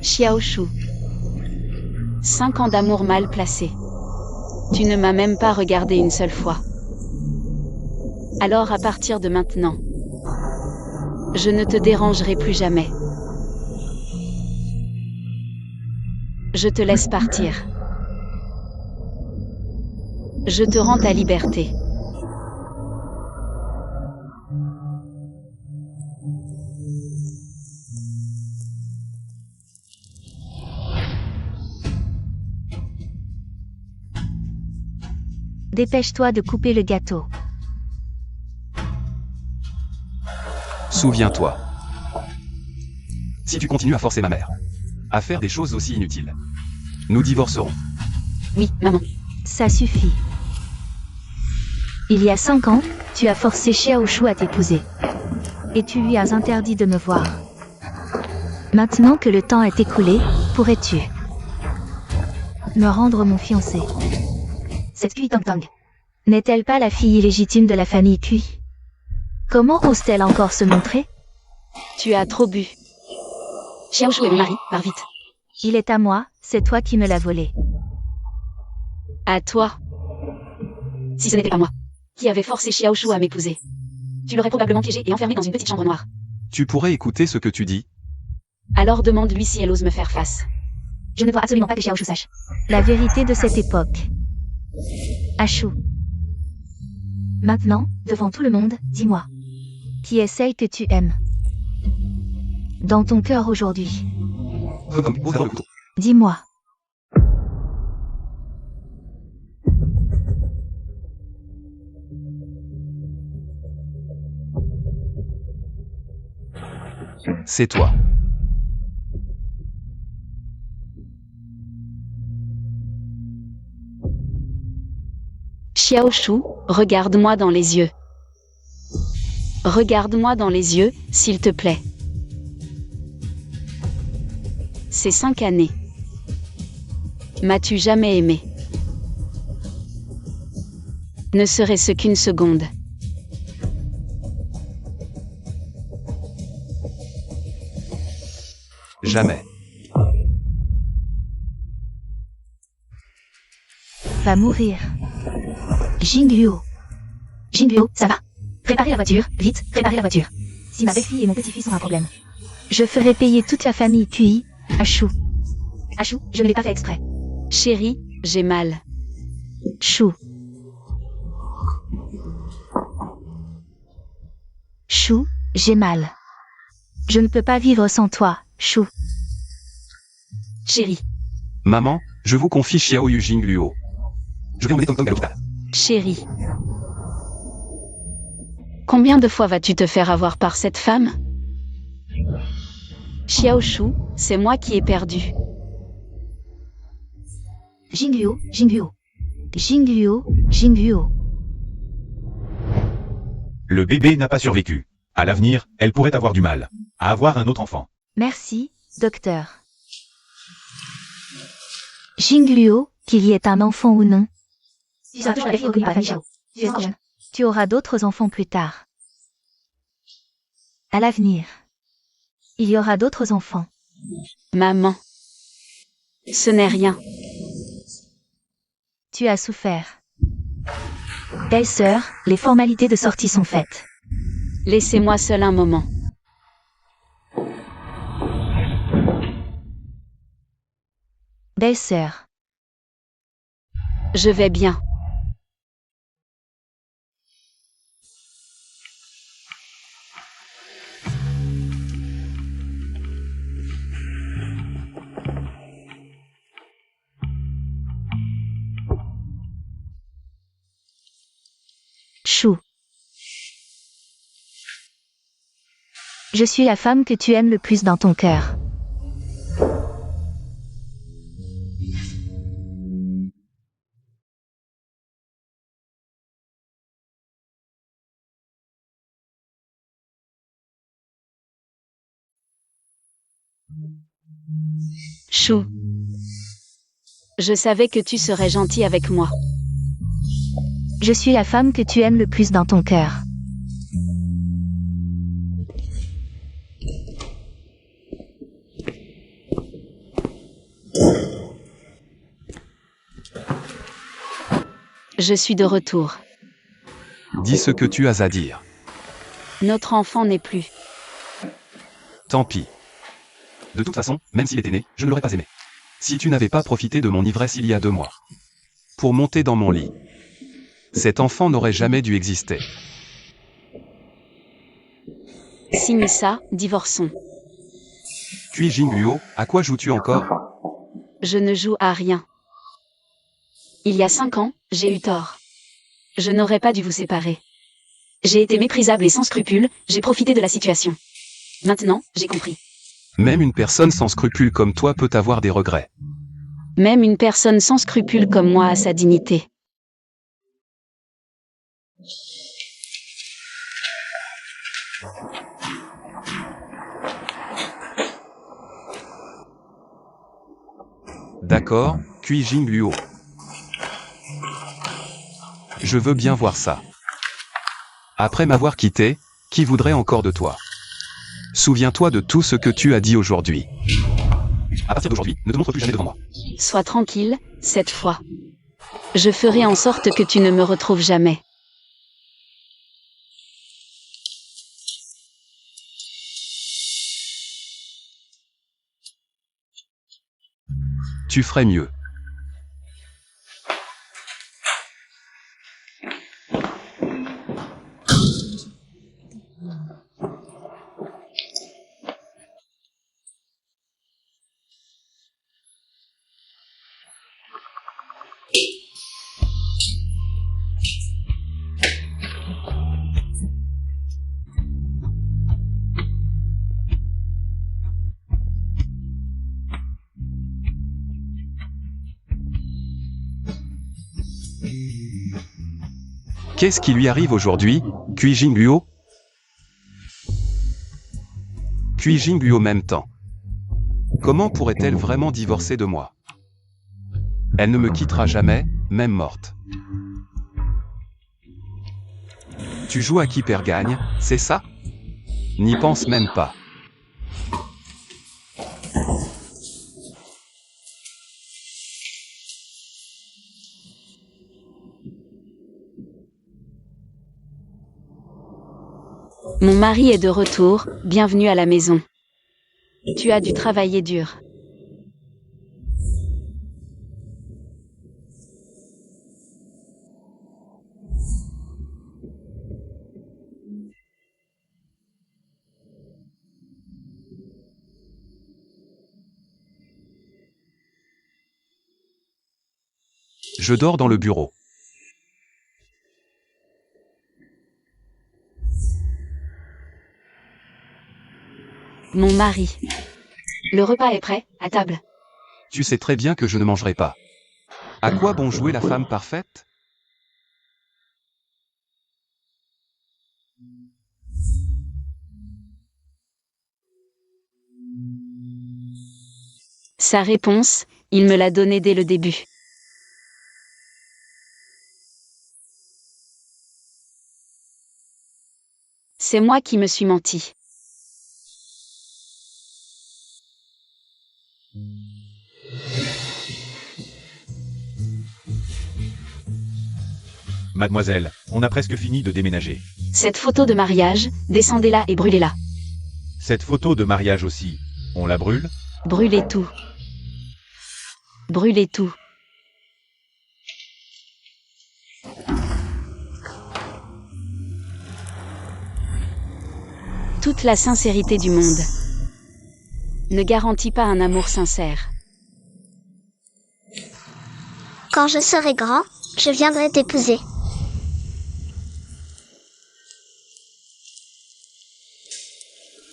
Xiaoshu. 5 ans d'amour mal placé. Tu ne m'as même pas regardé une seule fois. Alors à partir de maintenant, je ne te dérangerai plus jamais. Je te laisse partir. Je te rends ta liberté. Dépêche-toi de couper le gâteau. Souviens-toi. Si tu continues à forcer ma mère à faire des choses aussi inutiles, nous divorcerons. Oui, maman. Ça suffit. Il y a 5 ans, tu as forcé Xiaoshu à t'épouser. Et tu lui as interdit de me voir. Maintenant que le temps est écoulé, pourrais-tu me rendre mon fiancé? Cette Kui Tang Tang n'est-elle pas la fille illégitime de la famille Kui? Comment ose-t-elle encore se montrer? Tu as trop bu. Xiaoshu est mon mari, pars vite. Il est à moi, c'est toi qui me l'as volé. À toi. Si ce n'était pas moi, qui avait forcé Xiaoshu à m'épouser, tu l'aurais probablement piégé et enfermé dans une petite chambre noire. Tu pourrais écouter ce que tu dis? Alors demande-lui si elle ose me faire face. Je ne veux absolument pas que Xiaoshu sache. La vérité de cette époque. Ashu. Maintenant, devant tout le monde, dis-moi. Qui est celle que tu aimes? Dans ton cœur aujourd'hui. Dis-moi. C'est toi. Xiaoshu, regarde-moi dans les yeux. Regarde-moi dans les yeux, s'il te plaît. Ces 5 années. M'as-tu jamais aimé? Ne serait-ce qu'une seconde. Jamais. Va mourir. Jingluo. Jingluo, ça va? Préparez la voiture, vite, préparez la voiture. Si ma belle-fille et mon petit-fils ont un problème, je ferai payer toute la famille Kui, Ashu. Ashu, je ne l'ai pas fait exprès. Chérie, j'ai mal. Chou. Chou, j'ai mal. Je ne peux pas vivre sans toi, Chou. Chérie. Maman, je vous confie Xiaoyu Jingluo. Je vais emmener Tong Tong à l'hôpital. Chérie. Combien de fois vas-tu te faire avoir par cette femme? Xiaoshu, c'est moi qui ai perdu. Jingluo, Jingluo. Jingluo, Jingluo. Le bébé n'a pas survécu. À l'avenir, elle pourrait avoir du mal à avoir un autre enfant. Merci, docteur. Jingluo, qu'il y ait un enfant ou non. Tu seras toujours la fille reconnue par la famille Xiao. Tu es encore jeune. Tu auras d'autres enfants plus tard. À l'avenir, il y aura d'autres enfants. Maman. Ce n'est rien. Tu as souffert. Belle-sœur, les formalités de sortie sont faites. Laissez-moi seul un moment. Belle-sœur. Je vais bien. Chou. Je suis la femme que tu aimes le plus dans ton cœur. Chou. Je savais que tu serais gentil avec moi. Je suis la femme que tu aimes le plus dans ton cœur. Je suis de retour. Dis ce que tu as à dire. Notre enfant n'est plus. Tant pis. De toute façon, même s'il était né, je ne l'aurais pas aimé. Si tu n'avais pas profité de mon ivresse il y a 2 mois. Pour monter dans mon lit. Cet enfant n'aurait jamais dû exister. Signe ça, divorçons. Cui Jingluo, à quoi joues-tu encore? Je ne joue à rien. Il y a 5 ans, j'ai eu tort. Je n'aurais pas dû vous séparer. J'ai été méprisable et sans scrupules, j'ai profité de la situation. Maintenant, j'ai compris. Même une personne sans scrupules comme toi peut avoir des regrets. Même une personne sans scrupules comme moi a sa dignité. D'accord, Cui Jingluo. Je veux bien voir ça. Après m'avoir quitté, qui voudrait encore de toi? Souviens-toi de tout ce que tu as dit aujourd'hui. À partir d'aujourd'hui, ne te montre plus jamais devant moi. Sois tranquille, cette fois. Je ferai en sorte que tu ne me retrouves jamais. Tu ferais mieux. Qu'est-ce qui lui arrive aujourd'hui, Cui Jingluo? Cui Jingluo même temps. Comment pourrait-elle vraiment divorcer de moi? Elle ne me quittera jamais, même morte. Tu joues à qui perd gagne, c'est ça? N'y pense même pas. Mon mari est de retour, bienvenue à la maison. Tu as dû travailler dur. Je dors dans le bureau. Mon mari. Le repas est prêt, à table. Tu sais très bien que je ne mangerai pas. À quoi bon jouer la femme parfaite? Sa réponse, il me l'a donnée dès le début. C'est moi qui me suis menti. Mademoiselle, on a presque fini de déménager. Cette photo de mariage, descendez-la et brûlez-la. Cette photo de mariage aussi, on la brûle? Brûlez tout. Brûlez tout. Toute la sincérité du monde ne garantit pas un amour sincère. Quand je serai grand, je viendrai t'épouser.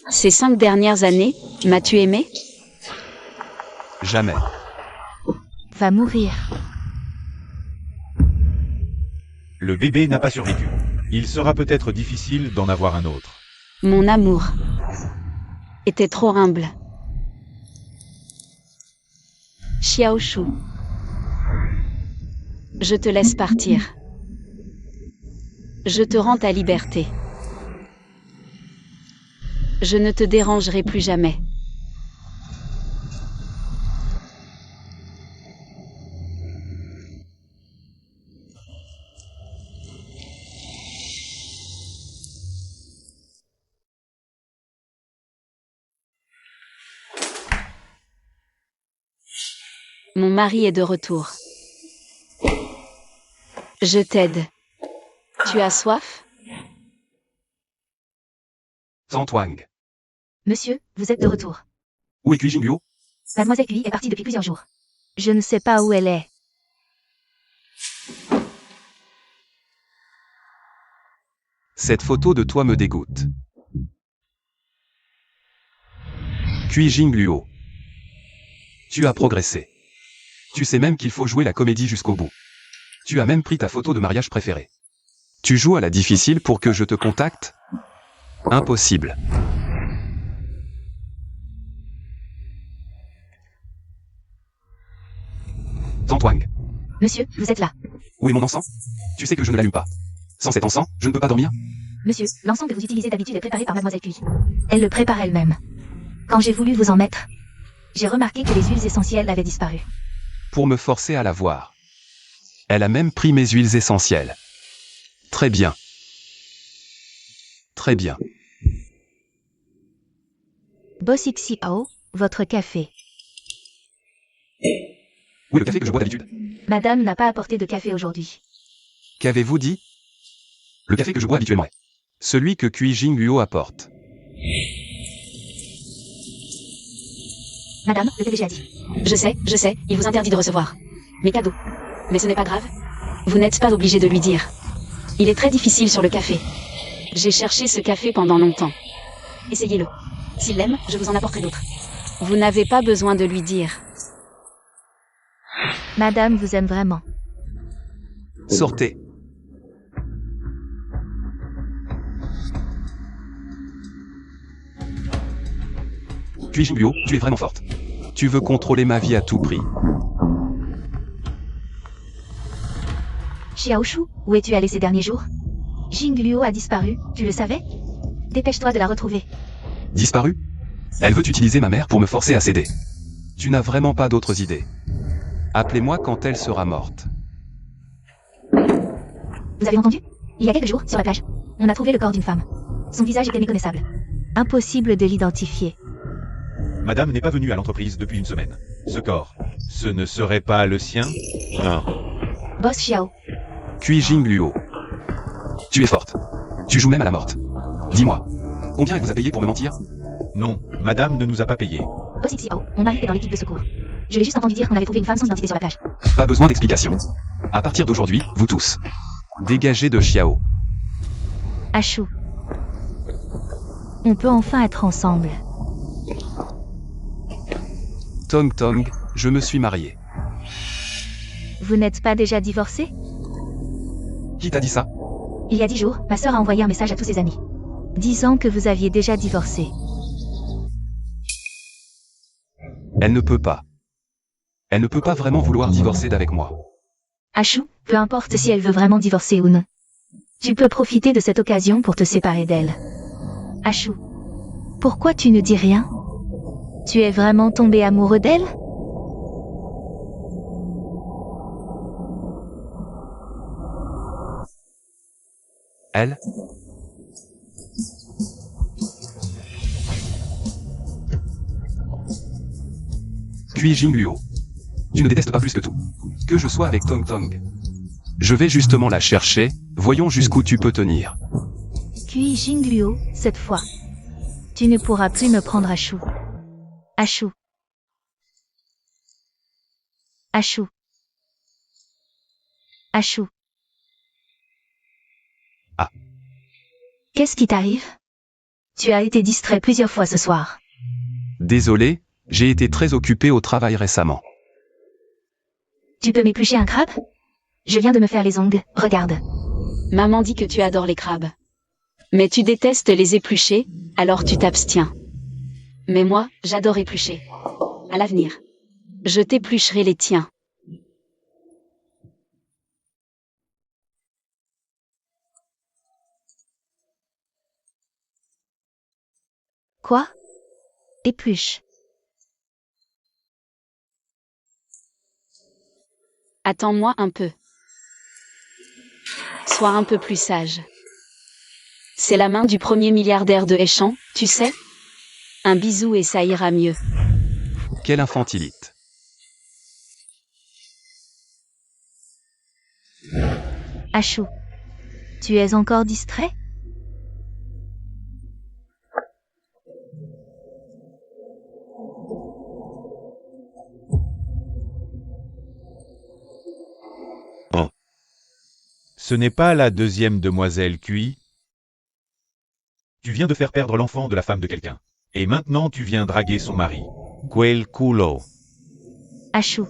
Ces 5 dernières années, m'as-tu aimé? Jamais. Va mourir. Le bébé n'a pas survécu. Il sera peut-être difficile d'en avoir un autre. Mon amour était trop humble. Xiaoshu, je te laisse partir. Je te rends ta liberté. Je ne te dérangerai plus jamais. Mon mari est de retour. Je t'aide. Tu as soif? Zhang. Monsieur, vous êtes de retour. Où est Cui Jingluo? Mademoiselle Cui est partie depuis plusieurs jours. Je ne sais pas où elle est. Cette photo de toi me dégoûte. Cui Jingluo. Tu as progressé. Tu sais même qu'il faut jouer la comédie jusqu'au bout. Tu as même pris ta photo de mariage préférée. Tu joues à la difficile pour que je te contacte? Impossible. Zhang. Monsieur, vous êtes là. Où est mon encens? Tu sais que je ne l'allume pas. Sans cet encens, je ne peux pas dormir? Monsieur, l'encens que vous utilisez d'habitude est préparé par Mademoiselle Cui. Elle le prépare elle-même. Quand j'ai voulu vous en mettre, j'ai remarqué que les huiles essentielles avaient disparu. Pour me forcer à la voir. Elle a même pris mes huiles essentielles. Très bien. Très bien. Boss Xiao, votre café. Où est le café que je bois d'habitude? Madame n'a pas apporté de café aujourd'hui. Qu'avez-vous dit? Le café que je bois habituellement est celui que Cui Jingluo apporte. Madame, le PDG a dit. Je sais, il vous interdit de recevoir mes cadeaux. Mais ce n'est pas grave. Vous n'êtes pas obligé de lui dire. Il est très difficile sur le café. J'ai cherché ce café pendant longtemps. Essayez-le. S'il l'aime, je vous en apporterai d'autres. Vous n'avez pas besoin de lui dire. Madame vous aime vraiment. Sortez. Cui Jingluo, tu es vraiment forte. Tu veux contrôler ma vie à tout prix. Xiaoshu, où es-tu allé ces derniers jours? Jingluo a disparu, tu le savais? Dépêche-toi de la retrouver. Disparu? Elle veut utiliser ma mère pour me forcer à céder. Tu n'as vraiment pas d'autres idées. Appelez-moi quand elle sera morte. Vous avez entendu? Il y a quelques jours, sur la plage, on a trouvé le corps d'une femme. Son visage était méconnaissable. Impossible de l'identifier. Madame n'est pas venue à l'entreprise depuis une semaine. Ce corps, ce ne serait pas le sien? Non. Boss Xiao, Cui Jingluo. Tu es forte. Tu joues même à la morte. Dis-moi, combien elle vous a payé pour me mentir? Non, madame ne nous a pas payé. Boss Xiao, mon mari est dans l'équipe de secours. Je l'ai juste entendu dire qu'on avait trouvé une femme sans identité sur la plage. Pas besoin d'explication. À partir d'aujourd'hui, vous tous. Dégagez de Xiao. Ashu. On peut enfin être ensemble. Tong, je me suis marié. Vous n'êtes pas déjà divorcé? Qui t'a dit ça? Il y a 10 jours, ma sœur a envoyé un message à tous ses amis, disant que vous aviez déjà divorcé. Elle ne peut pas. Elle ne peut pas vraiment vouloir divorcer d'avec moi. Ashu, peu importe si elle veut vraiment divorcer ou non. Tu peux profiter de cette occasion pour te séparer d'elle. Ashu, pourquoi tu ne dis rien? Tu es vraiment tombé amoureux d'elle? Elle? Cui Jingluo. Tu ne détestes pas plus que tout. Que je sois avec Tong. Je vais justement la chercher, voyons jusqu'où tu peux tenir. Cui Jingluo, cette fois. Tu ne pourras plus me prendre Ashu. Ashu. Ashu. Ashu. Ah. Qu'est-ce qui t'arrive? Tu as été distrait plusieurs fois ce soir. Désolé, j'ai été très occupé au travail récemment. Tu peux m'éplucher un crabe? Je viens de me faire les ongles, regarde. Maman dit que tu adores les crabes. Mais tu détestes les éplucher, alors tu t'abstiens. Mais moi, j'adore éplucher. À l'avenir. Je t'éplucherai les tiens. Quoi? Épluche. Attends-moi un peu. Sois un peu plus sage. C'est la main du premier milliardaire de Heichan, tu sais? Un bisou et ça ira mieux. Quelle infantilite. Ashou. Tu es encore distrait? Ce n'est pas la deuxième demoiselle Cui? Tu viens de faire perdre l'enfant de la femme de quelqu'un. Et maintenant tu viens draguer son mari. Quel culo. Ashou.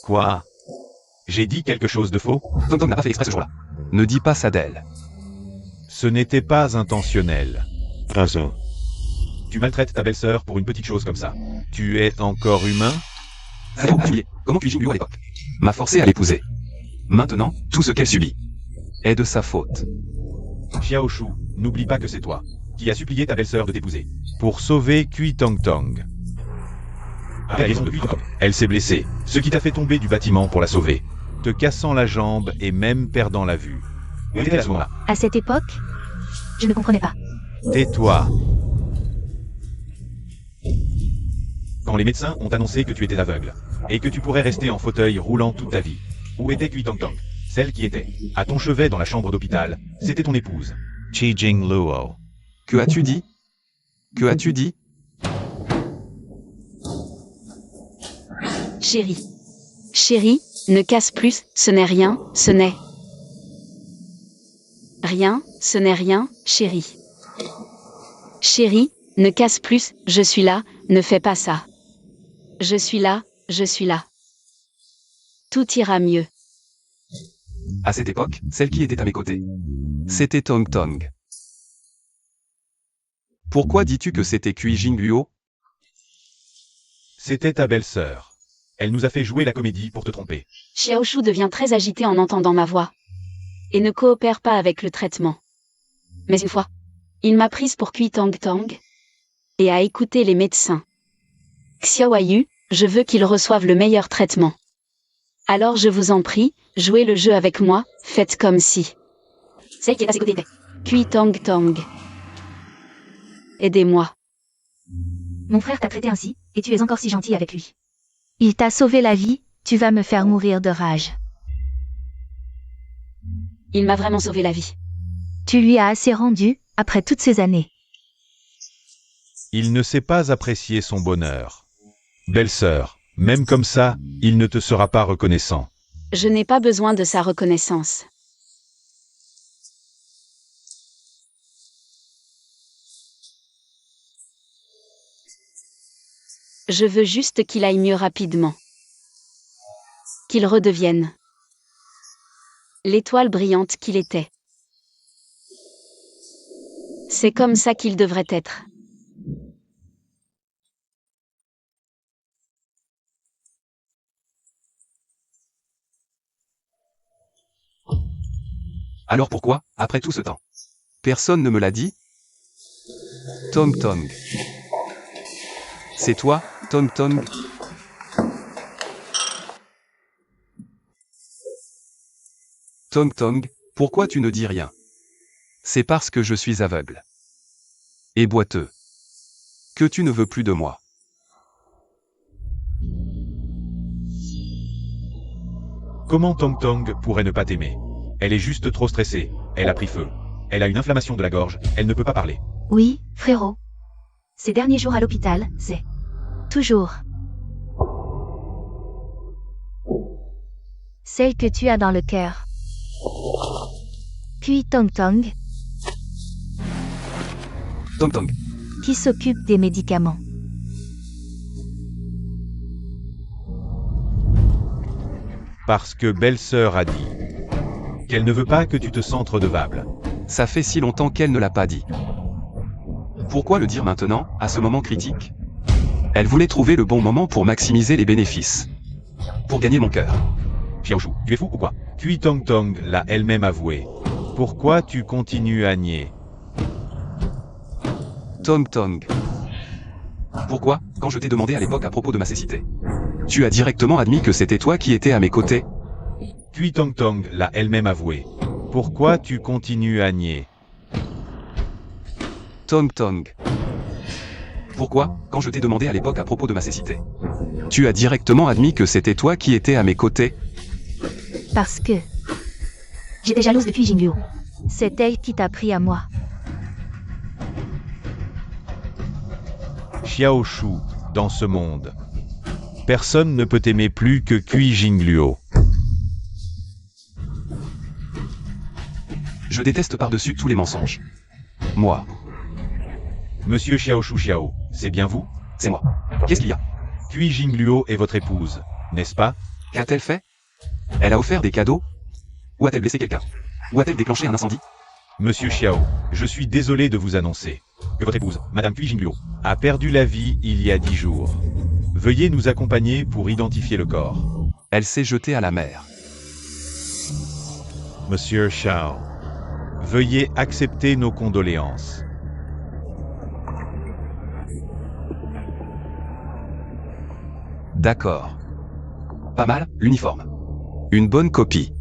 Quoi? J'ai dit quelque chose de faux? Tom Tom n'a pas fait exprès ce jour-là. Ne dis pas ça d'elle. Ce n'était pas intentionnel. Tu maltraites ta belle-sœur pour une petite chose comme ça. Tu es encore humain? Juliet, comment puis-je lui à l'époque? M'a forcé à l'épouser. Maintenant, tout ce qu'elle subit est de sa faute. Xiaoshu, n'oublie pas que c'est toi qui as supplié ta belle-sœur de t'épouser pour sauver Cui Tong Tong. À raison de Cui Tong, elle s'est blessée, ce qui t'a fait tomber du bâtiment pour la sauver, te cassant la jambe et même perdant la vue. Où était-elle à ce moment-là? À cette époque, je ne comprenais pas. Tais-toi. Quand les médecins ont annoncé que tu étais aveugle et que tu pourrais rester en fauteuil roulant toute ta vie, où était Cui Tong Tong? Celle qui était à ton chevet dans la chambre d'hôpital, c'était ton épouse, Chi Jing Luo. Que as-tu dit? Que as-tu dit? Chérie. Chérie, ne casse plus, ce n'est rien, ce n'est rien, ce n'est rien, chérie. Chérie, ne casse plus, je suis là, ne fais pas ça. Je suis là, je suis là. Tout ira mieux. À cette époque, celle qui était à mes côtés, c'était Tong Tong. Pourquoi dis-tu que c'était Cui Jing Luo? C'était ta belle-sœur. Elle nous a fait jouer la comédie pour te tromper. Xiaoshu devient très agité en entendant ma voix. Et ne coopère pas avec le traitement. Mais une fois, il m'a prise pour Cui Tong Tong. Et a écouté les médecins. Xiaoyu, je veux qu'il reçoive le meilleur traitement. Alors je vous en prie, jouez le jeu avec moi, faites comme si. Celle qui est à ses côtés était Cui Tong Tong. Aidez-moi. Mon frère t'a traité ainsi, et tu es encore si gentil avec lui. Il t'a sauvé la vie, tu vas me faire mourir de rage. Il m'a vraiment sauvé la vie. Tu lui as assez rendu, après toutes ces années. Il ne sait pas apprécier son bonheur. Belle-sœur, même comme ça, il ne te sera pas reconnaissant. Je n'ai pas besoin de sa reconnaissance. Je veux juste qu'il aille mieux rapidement. Qu'il redevienne l'étoile brillante qu'il était. C'est comme ça qu'il devrait être. Alors pourquoi, après tout ce temps? Personne ne me l'a dit? Tong Tong. C'est toi, Tong Tong? Tong Tong, pourquoi tu ne dis rien? C'est parce que je suis aveugle. Et boiteux. Que tu ne veux plus de moi. Comment Tong Tong pourrait ne pas t'aimer? Elle est juste trop stressée, elle a pris feu. Elle a une inflammation de la gorge, elle ne peut pas parler. Oui, frérot. Ces derniers jours à l'hôpital, c'est toujours celle que tu as dans le cœur. Cui Tong Tong, Tong Tong. qui s'occupe des médicaments. Parce que belle-sœur a dit qu'elle ne veut pas que tu te sentes redevable. Ça fait si longtemps qu'elle ne l'a pas dit. Pourquoi le dire maintenant, à ce moment critique? Elle voulait trouver le bon moment pour maximiser les bénéfices. Pour gagner mon cœur. Xiaoshu, tu es fou ou quoi? Cui Tong Tong l'a elle-même avoué. Pourquoi tu continues à nier? Tong Tong. Pourquoi, quand je t'ai demandé à l'époque à propos de ma cécité, tu as directement admis que c'était toi qui étais à mes côtés? Cui Tong Tong l'a elle-même avoué. Pourquoi tu continues à nier? Tong Tong. Pourquoi, quand je t'ai demandé à l'époque à propos de ma cécité, tu as directement admis que c'était toi qui étais à mes côtés? Parce que J'étais jalouse depuis Jingluo. C'est elle qui t'a pris à moi. Xiao Shu, dans ce monde. Personne ne peut aimer plus que Cui Jingluo. Je déteste par-dessus tous les mensonges. Moi, Monsieur Xiao Shu Xiao, c'est bien vous? c'est moi. Qu'est-ce qu'il y a? Cui Jingluo est votre épouse, n'est-ce pas? Qu'a-t-elle fait? Elle a offert des cadeaux? Ou a-t-elle blessé quelqu'un? Ou a-t-elle déclenché un incendie? Monsieur Xiao, je suis désolé de vous annoncer que votre épouse, Madame Cui Jingluo, a perdu la vie il y a 10 jours. Veuillez nous accompagner pour identifier le corps. Elle s'est jetée à la mer. Monsieur Xiao, veuillez accepter nos condoléances. D'accord. Pas mal, l'uniforme. Une bonne copie.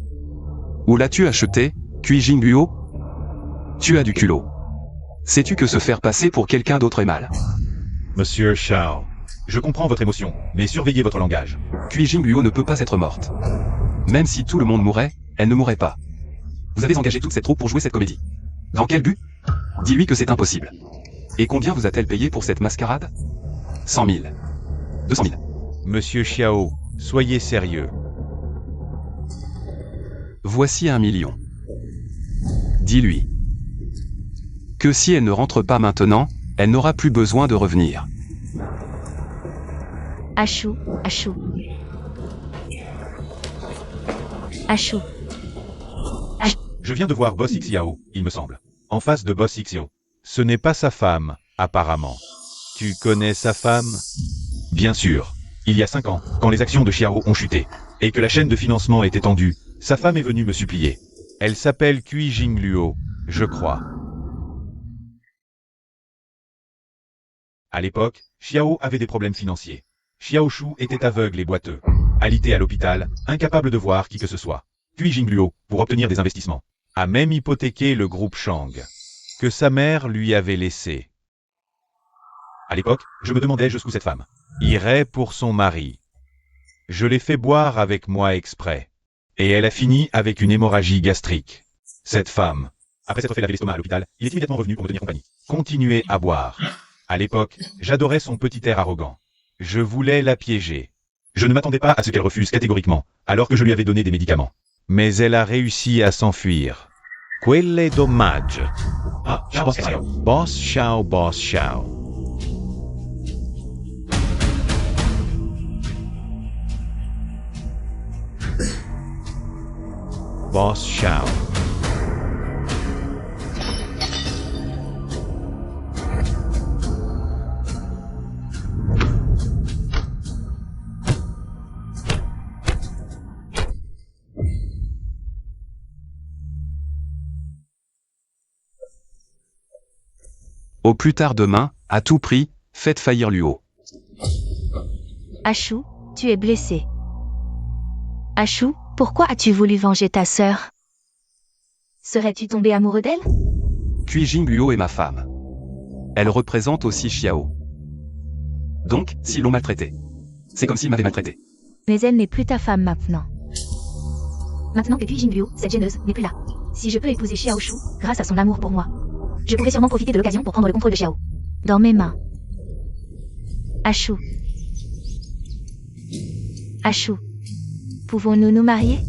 Où l'as-tu acheté, Cui Jingluo? Tu as du culot. Sais-tu que se faire passer pour quelqu'un d'autre est mal? Monsieur Xiao, je comprends votre émotion, mais surveillez votre langage. Cui Jingluo ne peut pas être morte. Même si tout le monde mourait, elle ne mourrait pas. Vous avez engagé toute cette troupe pour jouer cette comédie. Dans quel but? Dis-lui que c'est impossible. Et combien vous a-t-elle payé pour cette mascarade? 100 000. 200 000. Monsieur Xiao, soyez sérieux. Voici 1 million. Dis-lui que si elle ne rentre pas maintenant, elle n'aura plus besoin de revenir. Achou, Achou. Achou. Je viens de voir Boss Xiao, il me semble. En face de Boss Xiao. Ce n'est pas sa femme, apparemment. Tu connais sa femme? Bien sûr. Il y a 5 ans, quand les actions de Xiao ont chuté, et que la chaîne de financement est étendue, sa femme est venue me supplier. Elle s'appelle Cui Jingluo, je crois. À l'époque, Xiao avait des problèmes financiers. Xiao Shu était aveugle et boiteux. Alité à l'hôpital, incapable de voir qui que ce soit. Cui Jingluo, pour obtenir des investissements, a même hypothéqué le groupe Shang, que sa mère lui avait laissé. À l'époque, je me demandais jusqu'où cette femme irait pour son mari. Je l'ai fait boire avec moi exprès. Et elle a fini avec une hémorragie gastrique. Cette femme, après s'être fait laver l'estomac à l'hôpital, il est immédiatement revenu pour me tenir compagnie. Continuez à boire. À l'époque, j'adorais son petit air arrogant. Je voulais la piéger. Je ne m'attendais pas à ce qu'elle refuse catégoriquement, alors que je lui avais donné des médicaments. Mais elle a réussi à s'enfuir. Quelle dommage. Ah, Boss Xiao. Boss Xiao, Boss Xiao. Boss Xiao. Au plus tard demain, à tout prix, faites faillir Luo. Achou, tu es blessé. Achou, pourquoi as-tu voulu venger ta sœur? Serais-tu tombé amoureux d'elle? Cui Jingluo est ma femme. Elle représente aussi Xiao. Donc, s'ils l'ont maltraité, c'est comme s'ils m'avaient maltraité. Mais elle n'est plus ta femme maintenant. Maintenant que Cui Jingluo, cette gêneuse, n'est plus là. Si je peux épouser Xiao Shu, grâce à son amour pour moi, je pourrais sûrement profiter de l'occasion pour prendre le contrôle de Xiao. Dans mes mains. Achou. Achou. Pouvons-nous nous marier?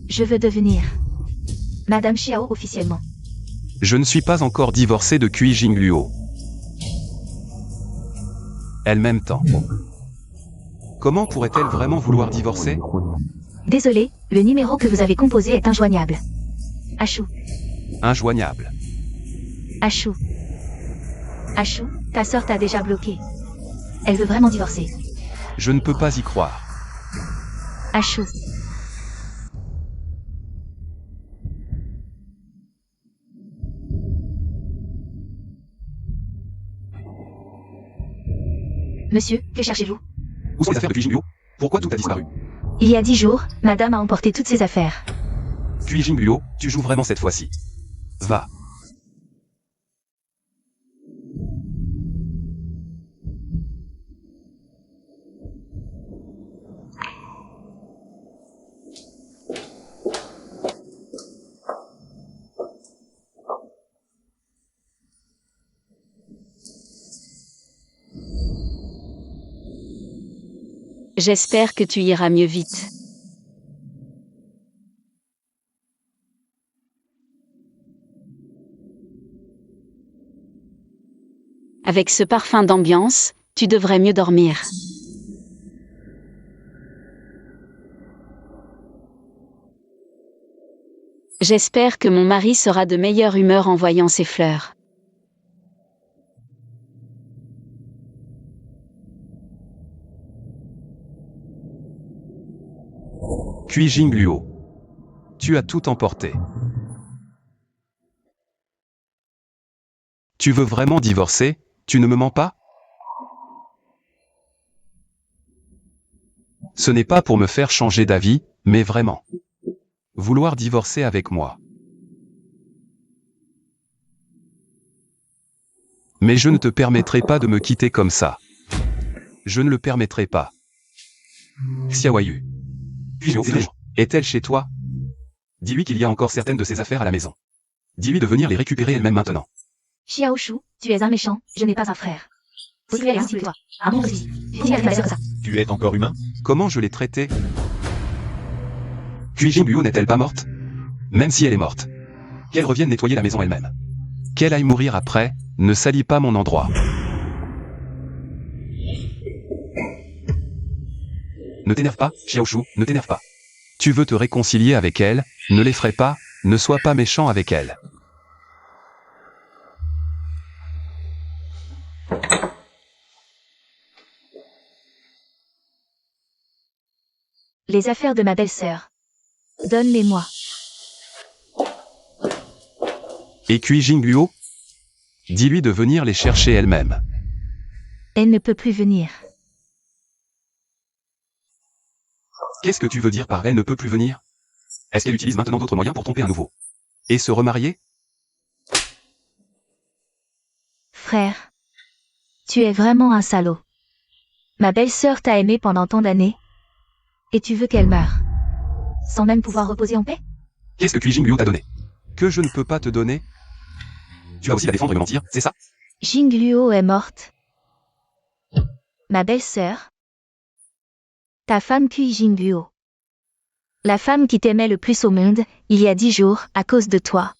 Je veux devenir Madame Xiao officiellement. Je ne suis pas encore divorcé de Cui Jingluo. Elle m'aime tant. Comment pourrait-elle vraiment vouloir divorcer? Désolé, le numéro que vous avez composé est injoignable. Achou. Injoignable. Achou. Achou, ta sœur t'a déjà bloqué. Elle veut vraiment divorcer. Je ne peux pas y croire. Achou. Monsieur, que cherchez-vous? Où sont les affaires de Cui Jingluo? Pourquoi tout a disparu? Il y a 10 jours, madame a emporté toutes ses affaires. Cui Jingluo, tu joues vraiment cette fois-ci. Va. J'espère que tu iras mieux vite. Avec ce parfum d'ambiance, tu devrais mieux dormir. J'espère que mon mari sera de meilleure humeur en voyant ces fleurs. Cui Jingluo. Tu as tout emporté. Tu veux vraiment divorcer? Tu ne me mens pas? Ce n'est pas pour me faire changer d'avis, mais vraiment. Vouloir divorcer avec moi. Mais je ne te permettrai pas de me quitter comme ça. Je ne le permettrai pas. Xiaoyu. Est-elle chez toi? Dis-lui qu'il y a encore certaines de ses affaires à la maison. Dis-lui de venir les récupérer elle-même maintenant. Xiaoshu, tu es un méchant, je n'ai pas un frère. Tu es ainsi que toi. Ah bon aussi. Tu es comme ça. Tu es encore humain? Comment je l'ai traitée? Cui Jingluo n'est-elle pas morte? Même si elle est morte. Qu'elle revienne nettoyer la maison elle-même. Qu'elle aille mourir après, ne salis pas mon endroit. Ne t'énerve pas, Xiaoshu, ne t'énerve pas. Tu veux te réconcilier avec elle, ne l'effraie pas, ne sois pas méchant avec elle. Les affaires de ma belle-sœur. Donne-les-moi. Et Cui Jingluo? Dis-lui de venir les chercher elle-même. Elle ne peut plus venir. Qu'est-ce que tu veux dire par elle ne peut plus venir? Est-ce qu'elle utilise maintenant d'autres moyens pour tromper à nouveau? Et se remarier? Frère. Tu es vraiment un salaud. Ma belle-sœur t'a aimé pendant tant d'années. Et tu veux qu'elle meure. Sans même pouvoir reposer en paix? Qu'est-ce que Cui Jingluo t'a donné? Que je ne peux pas te donner? Tu vas aussi la défendre et me mentir, c'est ça? Jingluo est morte. Ma belle-sœur. Ta femme Cui Jingluo. La femme qui t'aimait le plus au monde, il y a 10 jours, à cause de toi,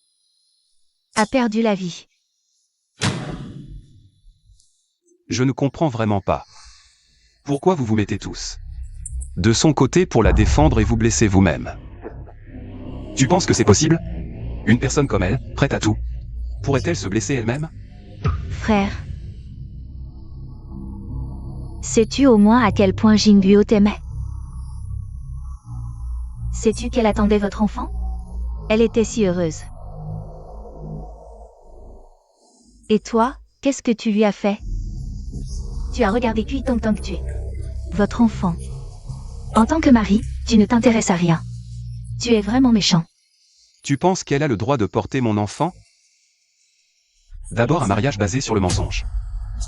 a perdu la vie. Je ne comprends vraiment pas. Pourquoi vous vous mettez tous de son côté pour la défendre et vous blessez vous-même? Tu penses que c'est possible? Une personne comme elle, prête à tout, pourrait-elle se blesser elle-même? Frère. Sais-tu au moins à quel point Jingluo t'aimait? Sais-tu qu'elle attendait votre enfant? Elle était si heureuse. Et toi, qu'est-ce que tu lui as fait? Tu as regardé Cui Tong Tong tuer votre enfant. En tant que mari, tu ne t'intéresses à rien. Tu es vraiment méchant. Tu penses qu'elle a le droit de porter mon enfant? D'abord un mariage basé sur le mensonge.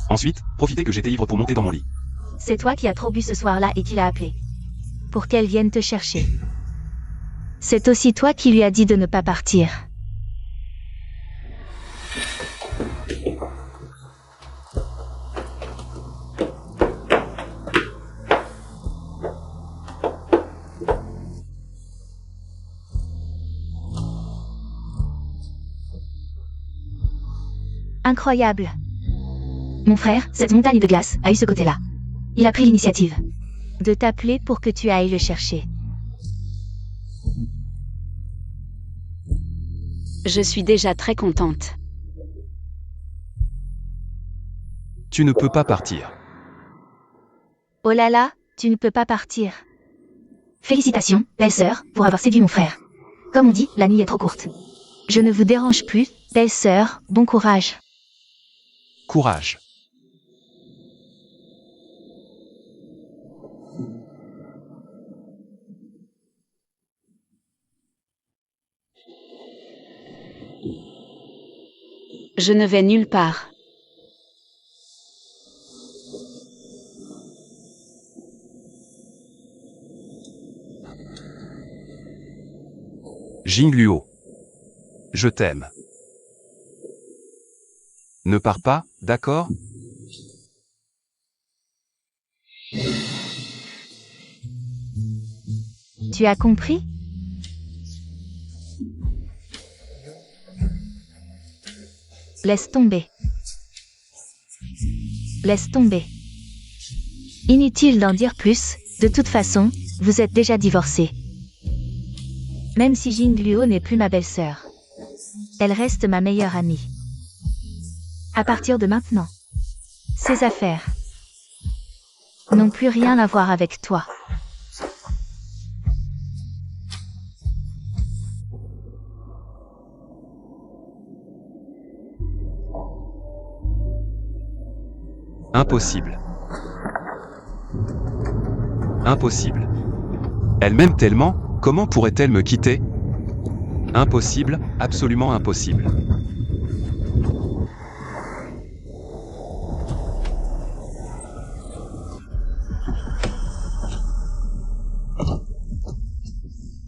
Ensuite, profiter que j'étais ivre pour monter dans mon lit. C'est toi qui as trop bu ce soir-là et qui l'as appelée. Pour qu'elle vienne te chercher. C'est aussi toi qui lui as dit de ne pas partir. Incroyable. Mon frère, cette montagne de glace, a eu ce côté-là. Il a pris l'initiative de t'appeler pour que tu ailles le chercher. Je suis déjà très contente. Tu ne peux pas partir. Oh là là, tu ne peux pas partir. Félicitations, belle-sœur, pour avoir séduit mon frère. Comme on dit, la nuit est trop courte. Je ne vous dérange plus, belle-sœur, bon courage. Courage. Je ne vais nulle part. Jingluo. Je t'aime. Ne pars pas, d'accord? Tu as compris? Laisse tomber. Laisse tomber. Inutile d'en dire plus, de toute façon, vous êtes déjà divorcés. Même si Jingluo n'est plus ma belle-sœur. Elle reste ma meilleure amie. À partir de maintenant, ces affaires n'ont plus rien à voir avec toi. Impossible. Impossible. Elle m'aime tellement, comment pourrait-elle me quitter? Impossible, absolument impossible.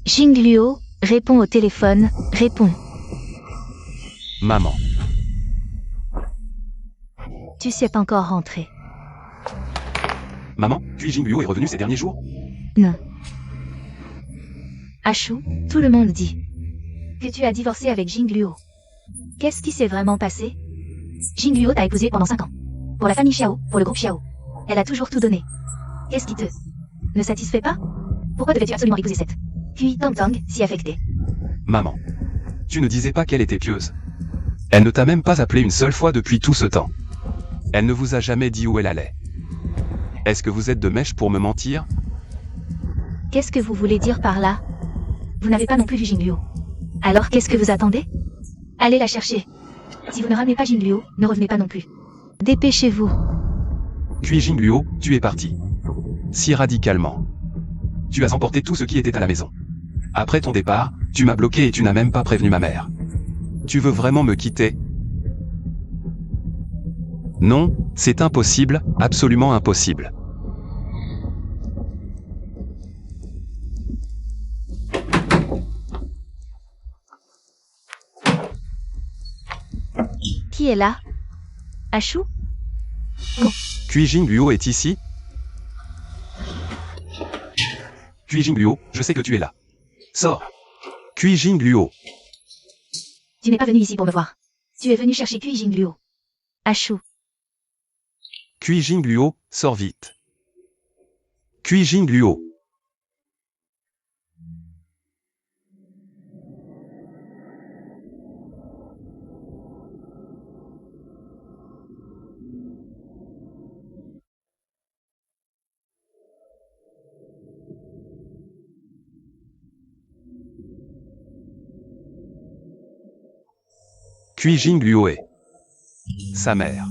Jingluo, réponds au téléphone, réponds. Maman. Tu sais encore rentrer. Maman, puis Jingluo est revenu ces derniers jours? Non. Ashu, tout le monde dit que tu as divorcé avec Jingluo. Qu'est-ce qui s'est vraiment passé? Jingluo t'a épousé pendant 5 ans. Pour la famille Xiao, pour le groupe Xiao. Elle a toujours tout donné. Qu'est-ce qui te ne satisfait pas? Pourquoi devais-tu absolument épouser cette Kui Tong Tong, si affectée? Maman. Tu ne disais pas qu'elle était pieuse. Elle ne t'a même pas appelé une seule fois depuis tout ce temps. Elle ne vous a jamais dit où elle allait. Est-ce que vous êtes de mèche pour me mentir? Qu'est-ce que vous voulez dire par là? Vous n'avez pas non plus vu Jingluo. Alors qu'est-ce que vous attendez? Allez la chercher. Si vous ne ramenez pas Jingluo, ne revenez pas non plus. Dépêchez-vous. Puis Jingluo, tu es parti. Si radicalement. Tu as emporté tout ce qui était à la maison. Après ton départ, tu m'as bloqué et tu n'as même pas prévenu ma mère. Tu veux vraiment me quitter? Non, c'est impossible, absolument impossible. Qui est là? Ashu? Kui Jingluo est ici? Kui Jingluo, je sais que tu es là. Sors. Kui Jingluo. Tu n'es pas venu ici pour me voir. Tu es venu chercher Kui Jingluo. Ashu. Kui Jingluo, sors vite. Kui Jingluo. Kui Jingluo est sa mère.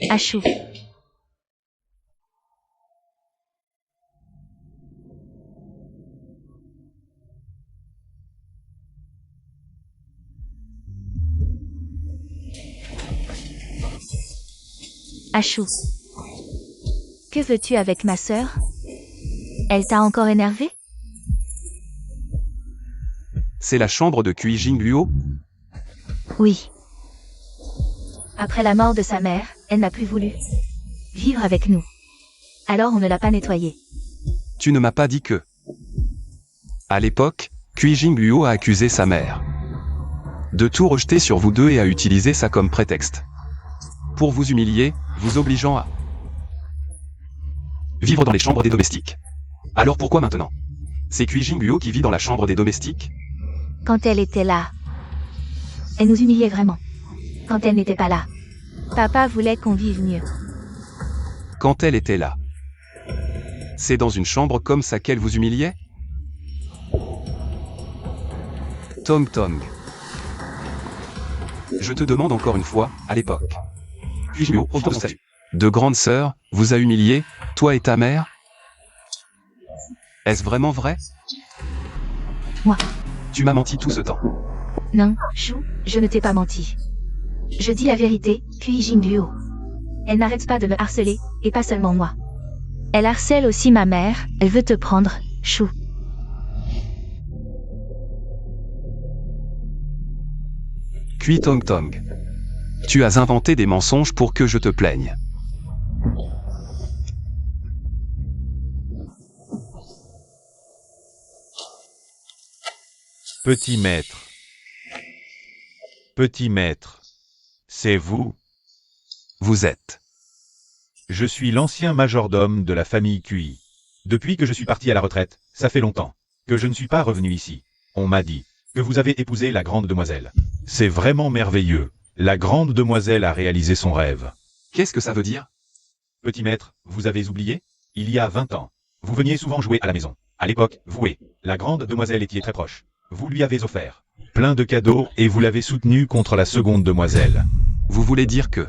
Ashu. Ashu. Que veux-tu avec ma sœur? Elle t'a encore énervé? C'est la chambre de Kui Jingluo? Oui. Après la mort de sa mère, elle n'a plus voulu vivre avec nous. Alors on ne l'a pas nettoyée. Tu ne m'as pas dit que... À l'époque, Kui Jingluo a accusé sa mère de tout rejeter sur vous deux et a utilisé ça comme prétexte. Pour vous humilier, vous obligeant à vivre dans les chambres des domestiques. Alors pourquoi maintenant? C'est Kui Jingluo qui vit dans la chambre des domestiques? Quand elle était là, elle nous humiliait vraiment. Quand elle n'était pas là, papa voulait qu'on vive mieux. Quand elle était là. C'est dans une chambre comme ça qu'elle vous humiliait? Tong Tong. Je te demande encore une fois, à l'époque. Kui Jingluo, profite de son statut de grande sœur, vous a humilié, toi et ta mère? Est-ce vraiment vrai? Moi. Tu m'as menti tout ce temps. Non, Chou, je ne t'ai pas menti. Je dis la vérité, Kui Jingluo. Elle n'arrête pas de me harceler, et pas seulement moi. Elle harcèle aussi ma mère, elle veut te prendre, Chou. Kui Tong Tong. Tu as inventé des mensonges pour que je te plaigne. Petit maître. Petit maître. C'est vous? Vous êtes. Je suis l'ancien majordome de la famille QI. Depuis que je suis parti à la retraite, ça fait longtemps que je ne suis pas revenu ici. On m'a dit que vous avez épousé la grande demoiselle. C'est vraiment merveilleux. La grande demoiselle a réalisé son rêve. Qu'est-ce que ça veut dire? Petit maître, vous avez oublié? Il y a 20 ans, vous veniez souvent jouer à la maison. À l'époque, vous et la grande demoiselle étiez très proches. Vous lui avez offert plein de cadeaux et vous l'avez soutenu contre la seconde demoiselle. Vous voulez dire que...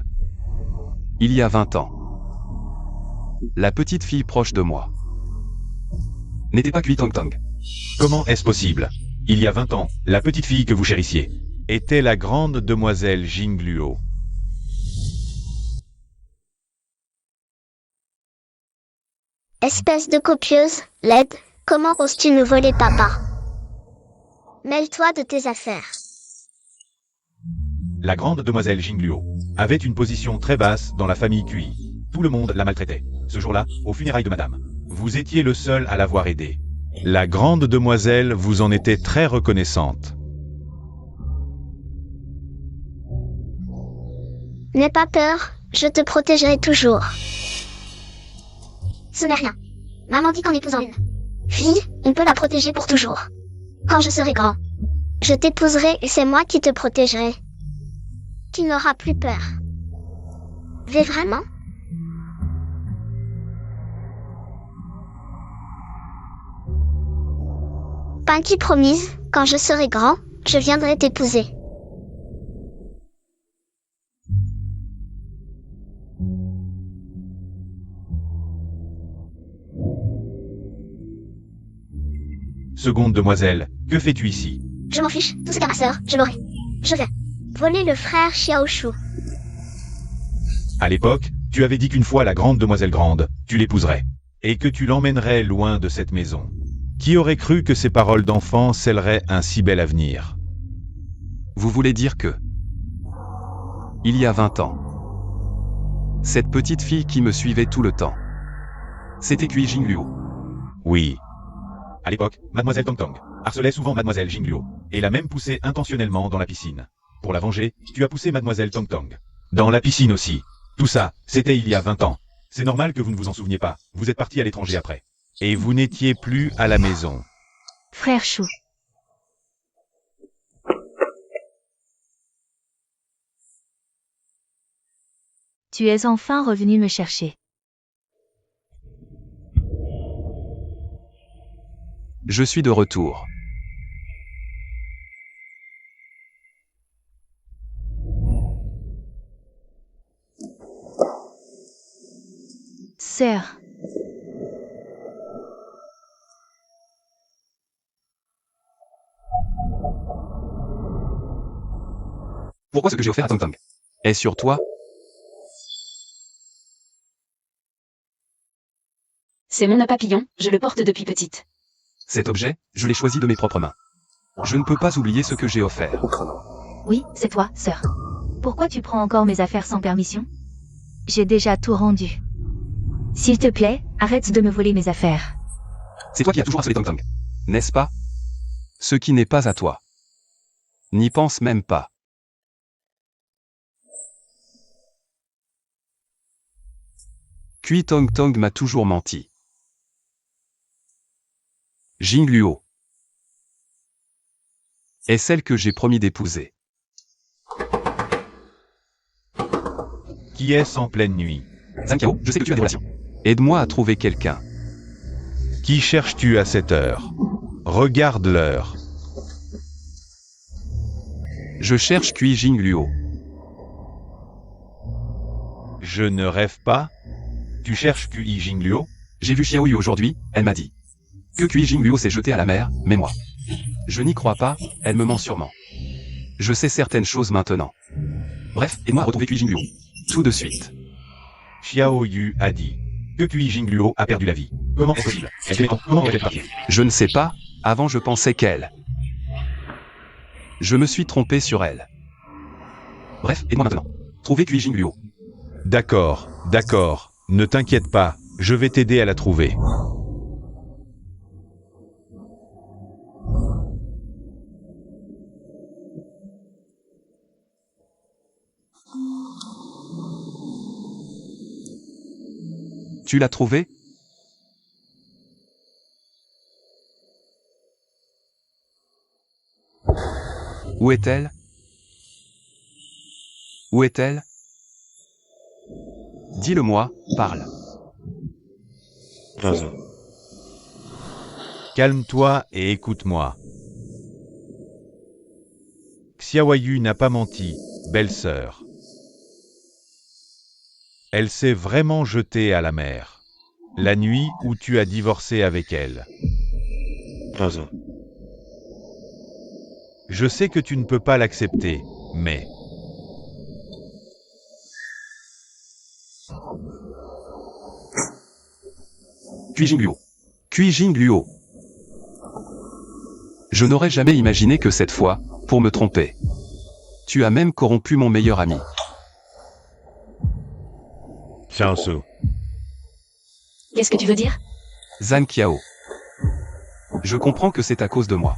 Il y a 20 ans, la petite fille proche de moi n'était pas Kui Tong Tong. Comment est-ce possible? Il y a 20 ans, la petite fille que vous chérissiez était la grande demoiselle Jingluo. Espèce de copieuse, laide, comment oses-tu nous voler papa? Mêle-toi de tes affaires. La grande demoiselle Jingluo avait une position très basse dans la famille QI. Tout le monde la maltraitait. Ce jour-là, aux funérailles de madame, vous étiez le seul à l'avoir aidée. La grande demoiselle vous en était très reconnaissante. N'aie pas peur, je te protégerai toujours. Ce n'est rien. Maman dit qu'en épousant une fille, on peut la protéger pour toujours. Quand je serai grand, je t'épouserai et c'est moi qui te protégerai. Tu n'auras plus peur. Mais vraiment? Pinky promise, quand je serai grand, je viendrai t'épouser. Seconde demoiselle, que fais-tu ici? Je m'en fiche, tout ce qu'à ma sœur, je l'aurai. Je vais voler le frère Xiaoshu. À l'époque, tu avais dit qu'une fois la grande demoiselle grande, tu l'épouserais. Et que tu l'emmènerais loin de cette maison. Qui aurait cru que ces paroles d'enfant scelleraient un si bel avenir? Vous voulez dire que... Il y a 20 ans, cette petite fille qui me suivait tout le temps, c'était Kui Jingluo. Oui. À l'époque, mademoiselle Tong Tong harcelait souvent mademoiselle Jingluo, et l'a même poussée intentionnellement dans la piscine. Pour la venger, tu as poussé mademoiselle Tong Tong dans la piscine aussi. Tout ça, c'était il y a 20 ans. C'est normal que vous ne vous en souveniez pas, vous êtes parti à l'étranger après. Et vous n'étiez plus à la maison. Frère Chou. Tu es enfin revenu me chercher. Je suis de retour. Sœur. Pourquoi ce que j'ai offert à Tong Tong est sur toi? C'est mon nœud papillon, je le porte depuis petite. Cet objet, je l'ai choisi de mes propres mains. Je ne peux pas oublier ce que j'ai offert. Oui, c'est toi, sœur. Pourquoi tu prends encore mes affaires sans permission? J'ai déjà tout rendu. S'il te plaît, arrête de me voler mes affaires. C'est toi qui as toujours harcelé Tong Tong, n'est-ce pas? Ce qui n'est pas à toi. N'y pense même pas. Kui Tong Tong m'a toujours menti. Jingluo est celle que j'ai promis d'épouser. Qui est-ce en pleine nuit? Zhang Qiao, je sais que tu as des relations. Aide-moi à trouver quelqu'un. Qui cherches-tu à cette heure? Regarde l'heure. Je cherche Kui Jingluo. Je ne rêve pas? Tu cherches Kui Jingluo? J'ai vu Xiaoyu aujourd'hui, elle m'a dit que Kui Jingluo s'est jeté à la mer, mais moi, je n'y crois pas, elle me ment sûrement. Je sais certaines choses maintenant. Bref, aide-moi à retrouver Kui Jingluo. Tout de suite. Xiao Yu a dit que Kui Jingluo a perdu la vie. Comment est-ce possible? Comment est-elle partie? Je ne sais pas, avant je pensais qu'elle. Je me suis trompé sur elle. Bref, aide-moi maintenant. Trouvez Kuijing Luo. D'accord, d'accord. Ne t'inquiète pas, je vais t'aider à la trouver. Tu l'as trouvée? Où est-elle? Où est-elle? Dis-le-moi, parle. Calme-toi et écoute-moi. Xiaoyu n'a pas menti, belle-sœur. Elle s'est vraiment jetée à la mer. La nuit où tu as divorcé avec elle. Je sais que tu ne peux pas l'accepter, mais... Kuijing Luo. Kuijing Luo. Je n'aurais jamais imaginé que cette fois, pour me tromper. Tu as même corrompu mon meilleur ami. Xiaosu. Qu'est-ce que tu veux dire? Zhang Qiao. Je comprends que c'est à cause de moi.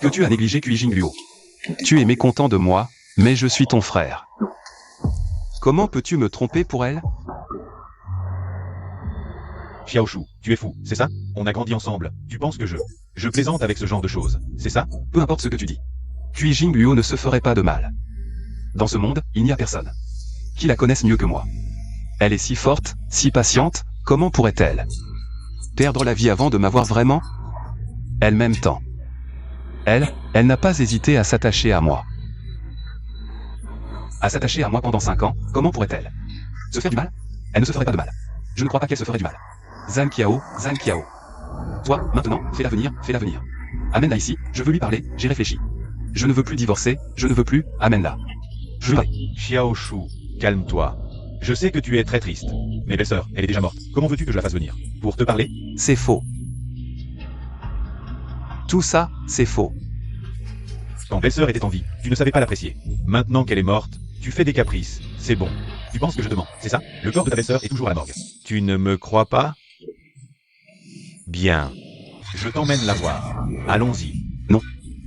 Que tu as négligé Kuijing Luo. Tu es mécontent de moi, mais je suis ton frère. Comment peux-tu me tromper pour elle? Xiaoshu, tu es fou, c'est ça? On a grandi ensemble, tu penses que je plaisante avec ce genre de choses, c'est ça? Peu importe ce que tu dis. Kuijing Luo ne se ferait pas de mal. Dans ce monde, il n'y a personne qui la connaisse mieux que moi. Elle est si forte, si patiente, comment pourrait-elle perdre la vie avant de m'avoir vraiment? Elle m'aime tant. Elle n'a pas hésité à s'attacher à moi. À s'attacher à moi pendant 5 ans, comment pourrait-elle se faire du mal? Elle ne se ferait pas de mal. Je ne crois pas qu'elle se ferait du mal. Zhang Qiao, Zhang Qiao. Toi, maintenant, fais-la venir, fais-la venir. Amène-la ici, je veux lui parler, j'ai réfléchi. Je ne veux plus divorcer, je ne veux plus, amène-la. Je veux pas. Xiaoshu, calme-toi. Je sais que tu es très triste. Mais belle-sœur, elle est déjà morte. Comment veux-tu que je la fasse venir? Pour te parler? C'est faux. Tout ça, c'est faux. Quand belle-sœur était en vie, tu ne savais pas l'apprécier. Maintenant qu'elle est morte, tu fais des caprices. C'est bon. Tu penses que je te mens, c'est ça? Le corps de ta belle-sœur est toujours à la morgue. Tu ne me crois pas? Bien. Je t'emmène la voir. Allons-y. Non.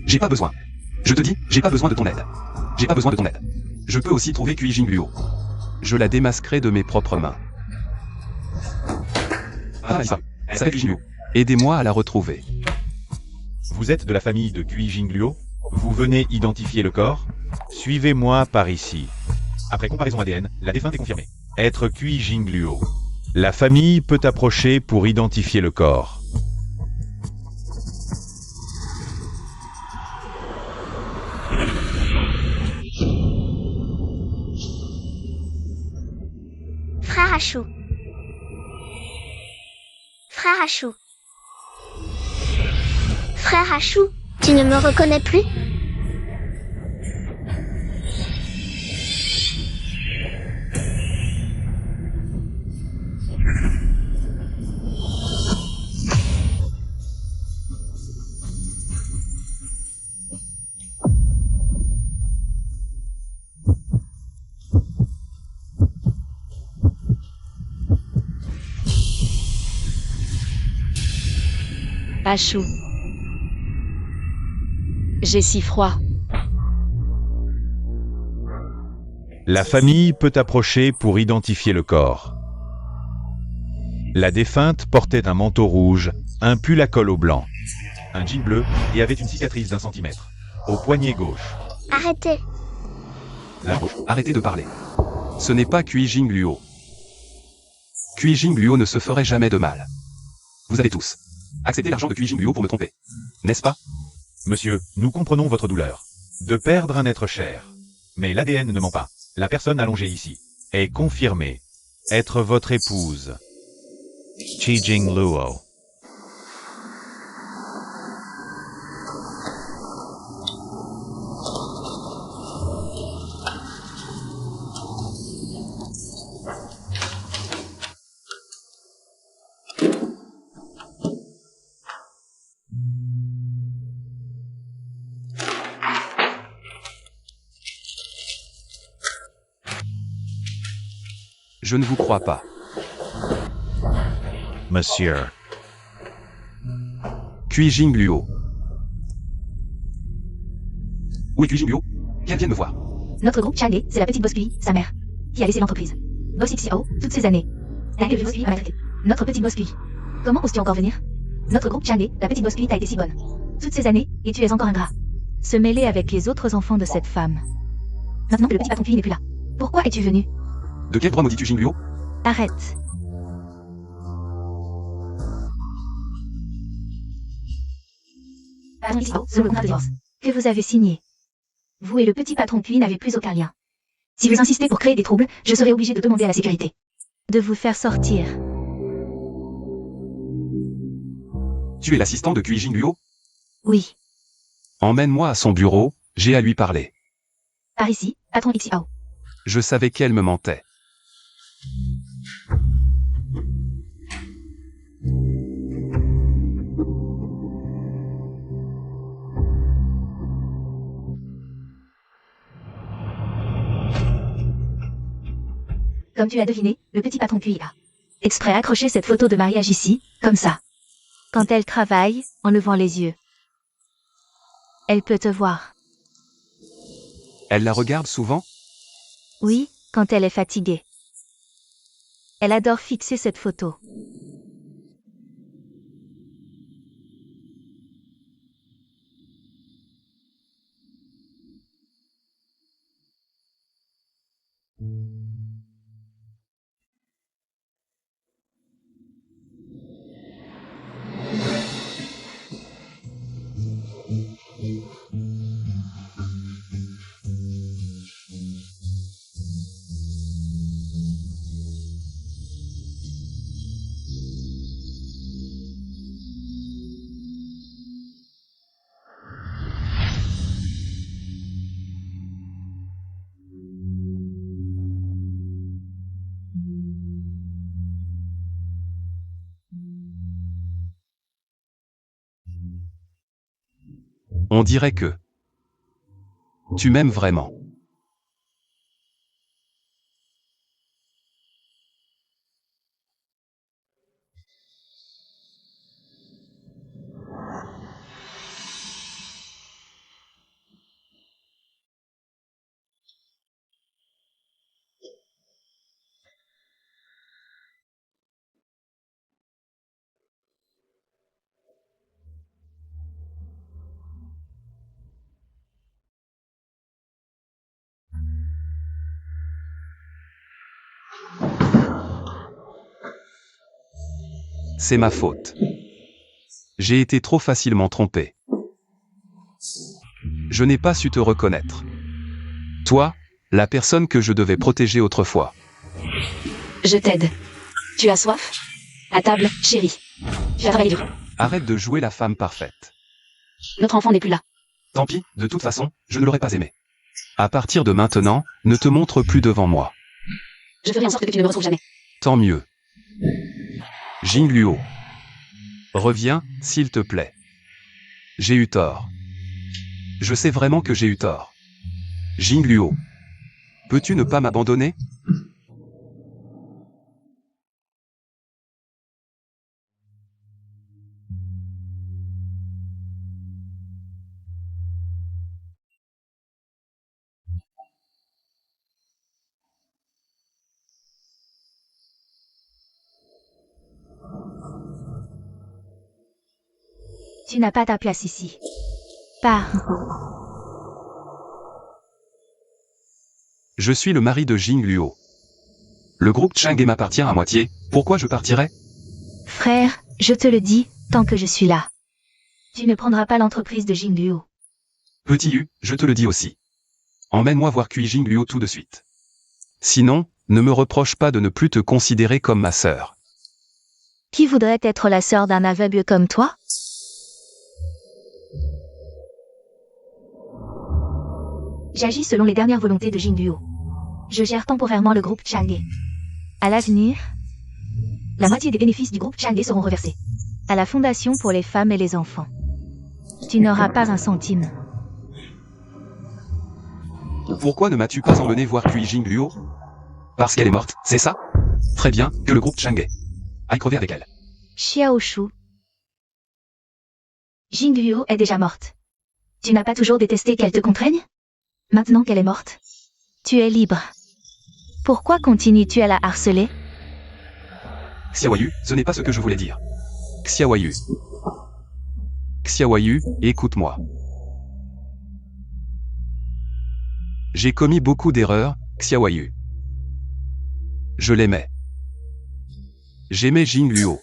J'ai pas besoin. Je te dis, j'ai pas besoin de ton aide. J'ai pas besoin de ton aide. Je peux aussi trouver Kuijing Luo. Je la démasquerai de mes propres mains. Ah, ça s'appelle Kuijing Luo. Aidez-moi à la retrouver. Vous êtes de la famille de Kuijing Luo? Vous venez identifier le corps? Suivez-moi par ici. Après comparaison ADN, la défunte est confirmée. Être Kuijing Luo. La famille peut approcher pour identifier le corps. Frère Hachou. Frère Hachou. Frère Hachou, tu ne me reconnais plus? Hachou. J'ai si froid. La famille peut approcher pour identifier le corps. La défunte portait un manteau rouge, un pull à col au blanc, un jean bleu et avait une cicatrice d'1 centimètre. Au poignet gauche. Arrêtez. La gauche. Arrêtez de parler. Ce n'est pas Kuijing Luo. Kuijing Luo ne se ferait jamais de mal. Vous avez tous accepté l'argent de Kuijing Luo pour me tromper. N'est-ce pas? Monsieur, nous comprenons votre douleur. De perdre un être cher. Mais l'ADN ne ment pas. La personne allongée ici est confirmée être votre épouse. Kuijing Luo. Je ne vous crois pas. Monsieur. Cui Jingluo. Où est Cui Jingluo? Qu'elle vienne me voir. Notre groupe Chang'e, c'est la petite boss Cui, sa mère, qui a laissé l'entreprise. Boss Xiao, toutes ces années. Elle est boss Cui à maltraiter. Notre petite boss Cui. Comment oses-tu encore venir? Notre groupe Chang'e, la petite boss Cui t'a été si bonne. Toutes ces années, et tu es encore ingrat. Se mêler avec les autres enfants de cette femme. Maintenant que le petit patron Cui n'est plus là. Pourquoi es-tu venu? De quel droit maudis-tu Jingluo? Arrête. Patron Xiao, selon le contrat de divorce que vous avez signé. Vous et le petit patron Cui n'avez plus aucun lien. Si vous insistez pour créer des troubles, je serai obligé de demander à la sécurité de vous faire sortir. Tu es l'assistant de Cui Jingluo? Oui. Emmène-moi à son bureau, j'ai à lui parler. Par ici, patron Xiao. Je savais qu'elle me mentait. Comme tu as deviné, le petit patron Cui a exprès accroché cette photo de mariage ici, comme ça. Quand elle travaille, en levant les yeux, elle peut te voir. Elle la regarde souvent? Oui, quand elle est fatiguée. Elle adore fixer cette photo. On dirait que tu m'aimes vraiment. C'est ma faute. J'ai été trop facilement trompé. Je n'ai pas su te reconnaître. Toi, la personne que je devais protéger autrefois. Je t'aide. Tu as soif? À table, chérie. Tu as travaillé dur. Arrête de jouer la femme parfaite. Notre enfant n'est plus là. Tant pis, de toute façon, je ne l'aurais pas aimé. À partir de maintenant, ne te montre plus devant moi. Je ferai en sorte que tu ne me retrouves jamais. Tant mieux. Jingluo. Reviens, s'il te plaît. J'ai eu tort. Je sais vraiment que j'ai eu tort. Jingluo. Peux-tu ne pas m'abandonner? Tu n'as pas ta place ici. Pars. Je suis le mari de Jingluo. Le groupe Chang'e m'appartient à moitié, pourquoi je partirais? Frère, je te le dis, tant que je suis là. Tu ne prendras pas l'entreprise de Jingluo. Petit U, je te le dis aussi. Emmène-moi voir Cui Jingluo tout de suite. Sinon, ne me reproche pas de ne plus te considérer comme ma sœur. Qui voudrait être la sœur d'un aveugle comme toi? J'agis selon les dernières volontés de Jingluo. Je gère temporairement le groupe Chang'e. À l'avenir, la moitié des bénéfices du groupe Chang'e seront reversés à la Fondation pour les femmes et les enfants. Tu n'auras pas un centime. Pourquoi ne m'as-tu pas emmené voir Cui Jingluo? Parce qu'elle est morte, c'est ça? Très bien, que le groupe Chang'e aille crever avec elle. Xiaoshu. Jingluo est déjà morte. Tu n'as pas toujours détesté qu'elle te contraigne? Maintenant qu'elle est morte, tu es libre. Pourquoi continues-tu à la harceler? Xiaoyu, ce n'est pas ce que je voulais dire. Xiaoyu. Xiaoyu, écoute-moi. J'ai commis beaucoup d'erreurs, Xiaoyu. Je l'aimais. J'aimais Jingluo.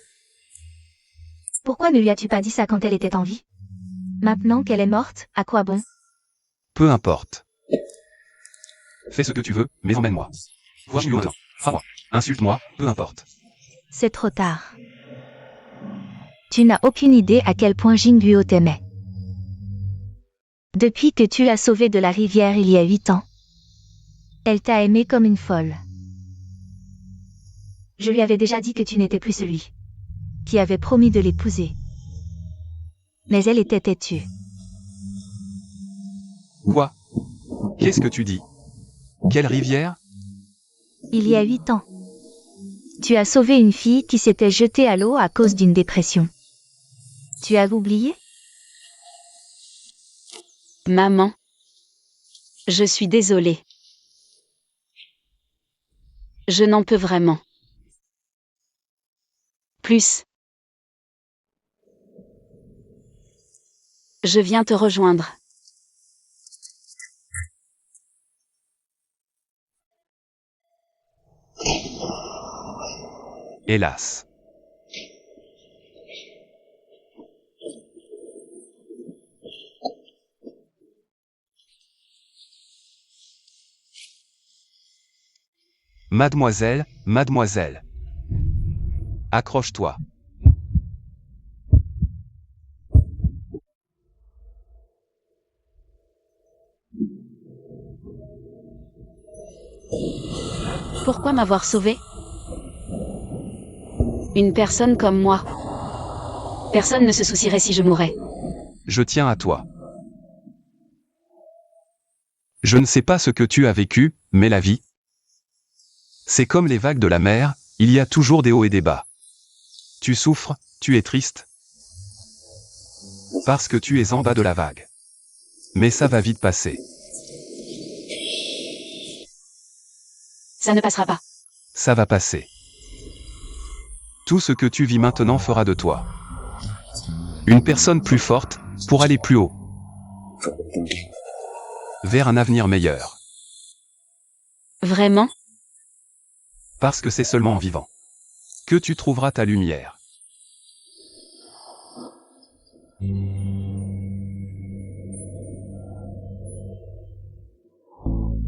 Pourquoi ne lui as-tu pas dit ça quand elle était en vie? Maintenant qu'elle est morte, à quoi bon? Peu importe. Fais ce que tu veux, mais emmène-moi. Vois Jingluo maintenant. Frappe-moi. Insulte-moi, peu importe. C'est trop tard. Tu n'as aucune idée à quel point Jingluo t'aimait. Depuis que tu l'as sauvée de la rivière il y a 8 ans, elle t'a aimé comme une folle. Je lui avais déjà dit que tu n'étais plus celui qui avait promis de l'épouser. Mais elle était têtue. Quoi? Qu'est-ce que tu dis? Quelle rivière? Il y a 8 ans. Tu as sauvé une fille qui s'était jetée à l'eau à cause d'une dépression. Tu as oublié? Maman. Je suis désolée. Je n'en peux vraiment plus. Je viens te rejoindre. Hélas. Mademoiselle, mademoiselle. Accroche-toi. Pourquoi m'avoir sauvé? Une personne comme moi. Personne ne se soucierait si je mourais. Je tiens à toi. Je ne sais pas ce que tu as vécu, mais la vie, c'est comme les vagues de la mer, il y a toujours des hauts et des bas. Tu souffres, tu es triste, parce que tu es en bas de la vague. Mais ça va vite passer. Ça ne passera pas. Ça va passer. Tout ce que tu vis maintenant fera de toi une personne plus forte, pour aller plus haut. Vers un avenir meilleur. Vraiment? Parce que c'est seulement en vivant que tu trouveras ta lumière.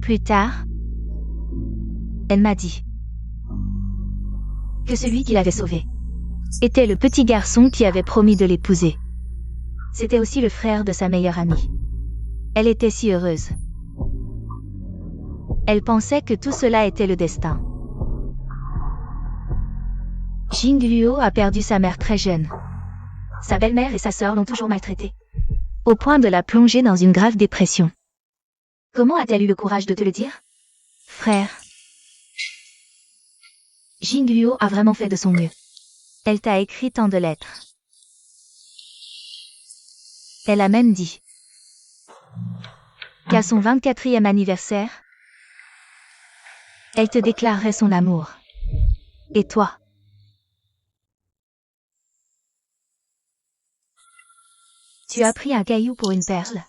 Plus tard, elle m'a dit que celui qui l'avait sauvée était le petit garçon qui avait promis de l'épouser. C'était aussi le frère de sa meilleure amie. Elle était si heureuse. Elle pensait que tout cela était le destin. Jingluo a perdu sa mère très jeune. Sa belle-mère et sa sœur l'ont toujours maltraitée, au point de la plonger dans une grave dépression. Comment a-t-elle eu le courage de te le dire? Frère. Jingluo a vraiment fait de son mieux. Elle t'a écrit tant de lettres. Elle a même dit qu'à son 24e anniversaire, elle te déclarerait son amour. Et toi? Tu as pris un caillou pour une perle.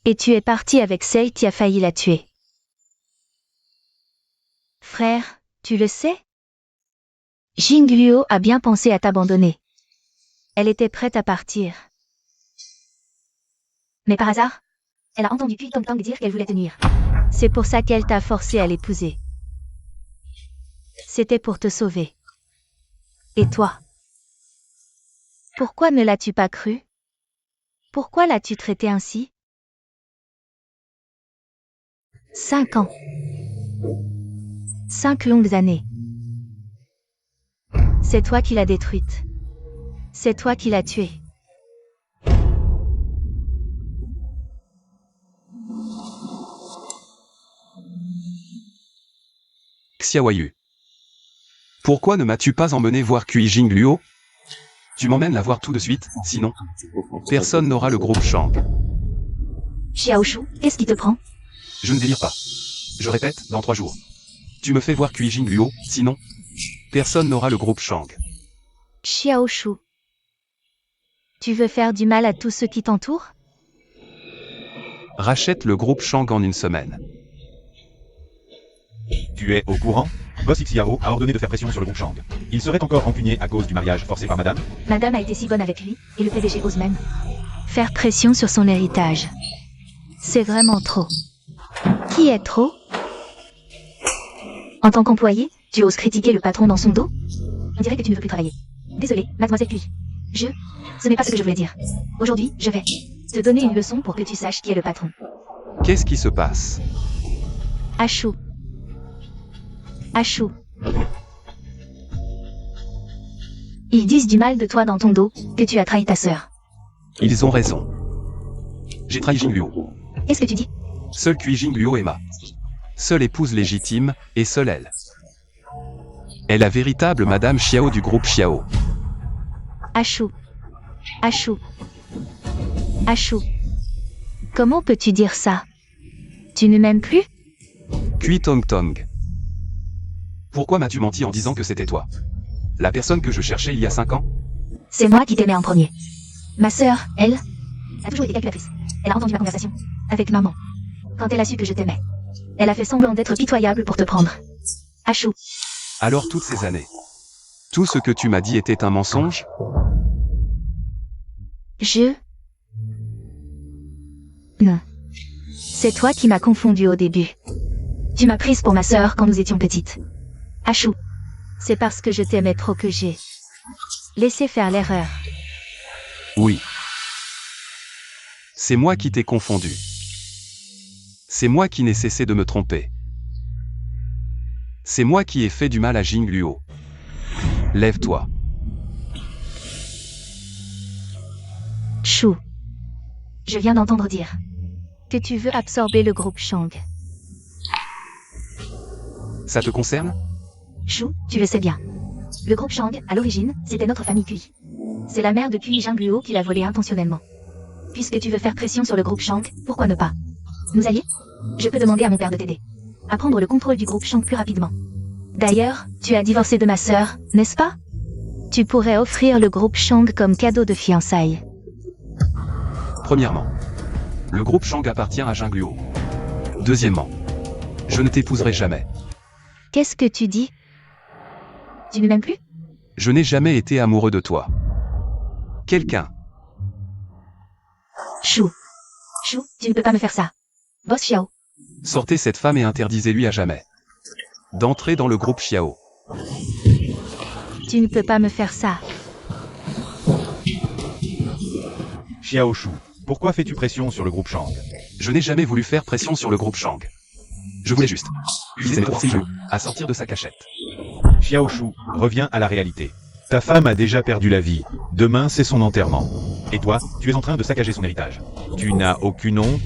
Et tu es parti avec celle qui a failli la tuer. Frère, tu le sais? Jingluo a bien pensé à t'abandonner. Elle était prête à partir. Mais par hasard, elle a entendu Kui Tong dire qu'elle voulait te nuire. C'est pour ça qu'elle t'a forcé à l'épouser. C'était pour te sauver. Et toi? Pourquoi ne l'as-tu pas cru? Pourquoi l'as-tu traité ainsi? 5 ans. 5 longues années. C'est toi qui l'as détruite. C'est toi qui l'as tuée. Xiaoyu. Pourquoi ne m'as-tu pas emmené voir Kui Jingluo? Tu m'emmènes la voir tout de suite, sinon personne n'aura le groupe Shang. Xiaoshu, qu'est-ce qui te prend? Je ne délire pas. Je répète, dans 3 jours. Tu me fais voir Kui Jingluo, sinon personne n'aura le groupe Shang. Xiaoshu. Tu veux faire du mal à tous ceux qui t'entourent? Rachète le groupe Shang en 1 semaine. Tu es au courant? Boss Xiao a ordonné de faire pression sur le groupe Shang. Il serait encore rancunier à cause du mariage forcé par madame. Madame a été si bonne avec lui, et le PDG ose même faire pression sur son héritage. C'est vraiment trop. Qui est trop? En tant qu'employé, tu oses critiquer le patron dans son dos? On dirait que tu ne veux plus travailler. Désolé, mademoiselle Cui. Ce n'est pas ce que je voulais dire. Aujourd'hui, je vais te donner une leçon pour que tu saches qui est le patron. Qu'est-ce qui se passe? Ashu. Ashu. Ils disent du mal de toi dans ton dos, que tu as trahi ta sœur. Ils ont raison. J'ai trahi Jingluo. Qu'est-ce que tu dis? Seule Kui Jingluo est ma seule épouse légitime, et seule elle. Est la véritable Madame Xiao du groupe Xiao. Ashu. Ashu. Ashu. Comment peux-tu dire ça? Tu ne m'aimes plus? Kui Tong Tong. Pourquoi m'as-tu menti en disant que c'était toi? La personne que je cherchais il y a 5 ans? C'est moi qui t'aimais en premier. Ma sœur, elle, a toujours été calculatrice. Elle a entendu ma conversation avec maman. Quand elle a su que je t'aimais, elle a fait semblant d'être pitoyable pour te prendre. Ashu. Alors toutes ces années, tout ce que tu m'as dit était un mensonge? Non. C'est toi qui m'as confondu au début. Tu m'as prise pour ma sœur quand nous étions petites. Ashu. C'est parce que je t'aimais trop que j'ai laissé faire l'erreur. Oui. C'est moi qui t'ai confondu. C'est moi qui n'ai cessé de me tromper. C'est moi qui ai fait du mal à Jingluo. Lève-toi. Shu. Je viens d'entendre dire que tu veux absorber le groupe Shang. Ça te concerne? Shu, tu le sais bien. Le groupe Shang, à l'origine, c'était notre famille Kui. C'est la mère de Kui Jingluo qui l'a volé intentionnellement. Puisque tu veux faire pression sur le groupe Shang, pourquoi ne pas nous allier? Je peux demander à mon père de t'aider à prendre le contrôle du groupe Shang plus rapidement. D'ailleurs, tu as divorcé de ma sœur, n'est-ce pas? Tu pourrais offrir le groupe Shang comme cadeau de fiançailles. Premièrement, le groupe Shang appartient à Jingluo. Deuxièmement, je ne t'épouserai jamais. Qu'est-ce que tu dis? Tu ne m'aimes plus? Je n'ai jamais été amoureux de toi. Quelqu'un. Shu, tu ne peux pas me faire ça. Boss Xiao. Sortez cette femme et interdisez-lui à jamais d'entrer dans le groupe Xiao. Tu ne peux pas me faire ça. Xiaoshu, pourquoi fais-tu pression sur le groupe Shang? Je n'ai jamais voulu faire pression sur le groupe Shang. Je voulais juste utiliser mes pouvoirs à sortir de sa cachette. Xiaoshu, reviens à la réalité. Ta femme a déjà perdu la vie. Demain, c'est son enterrement. Et toi, tu es en train de saccager son héritage. Tu n'as aucune honte?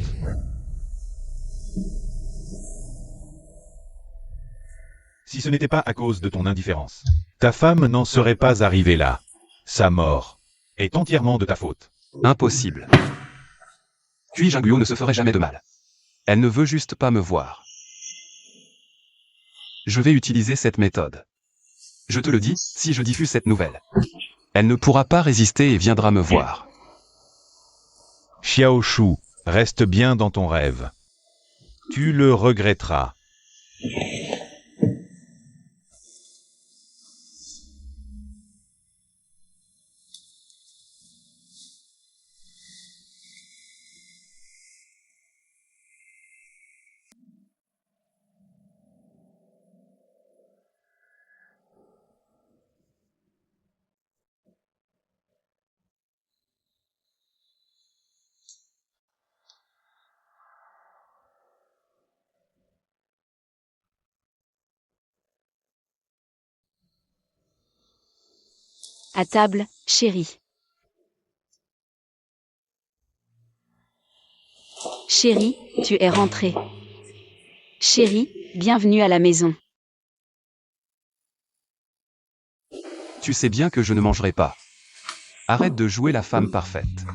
Si ce n'était pas à cause de ton indifférence, ta femme n'en serait pas arrivée là. Sa mort est entièrement de ta faute. Impossible. Kui Jingluo ne se ferait jamais de mal. Elle ne veut juste pas me voir. Je vais utiliser cette méthode. Je te le dis, si je diffuse cette nouvelle, elle ne pourra pas résister et viendra me voir. Xiaoshu, reste bien dans ton rêve. Tu le regretteras. À table, chérie. Chérie, tu es rentrée. Chérie, bienvenue à la maison. Tu sais bien que je ne mangerai pas. Arrête de jouer la femme parfaite.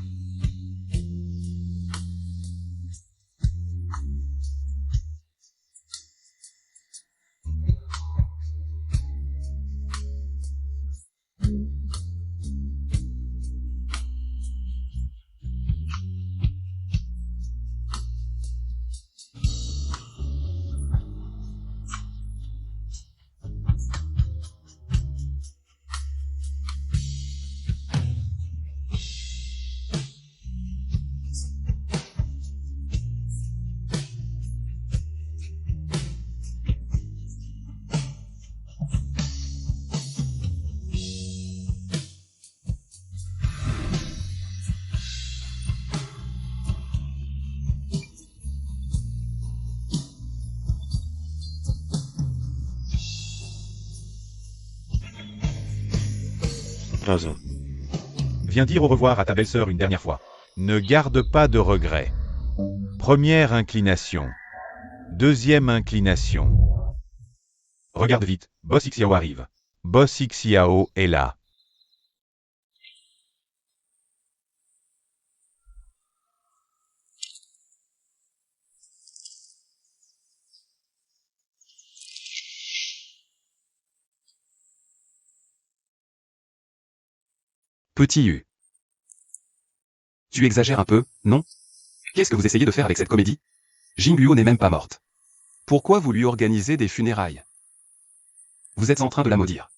Viens dire au revoir à ta belle-sœur une dernière fois. Ne garde pas de regrets. Première inclination. Deuxième inclination. Regarde vite, Boss Xiao arrive. Boss Xiao est là. Petit U. Tu exagères un peu, non? Qu'est-ce que vous essayez de faire avec cette comédie? Jingluo n'est même pas morte. Pourquoi vous lui organisez des funérailles? Vous êtes en train de la maudire.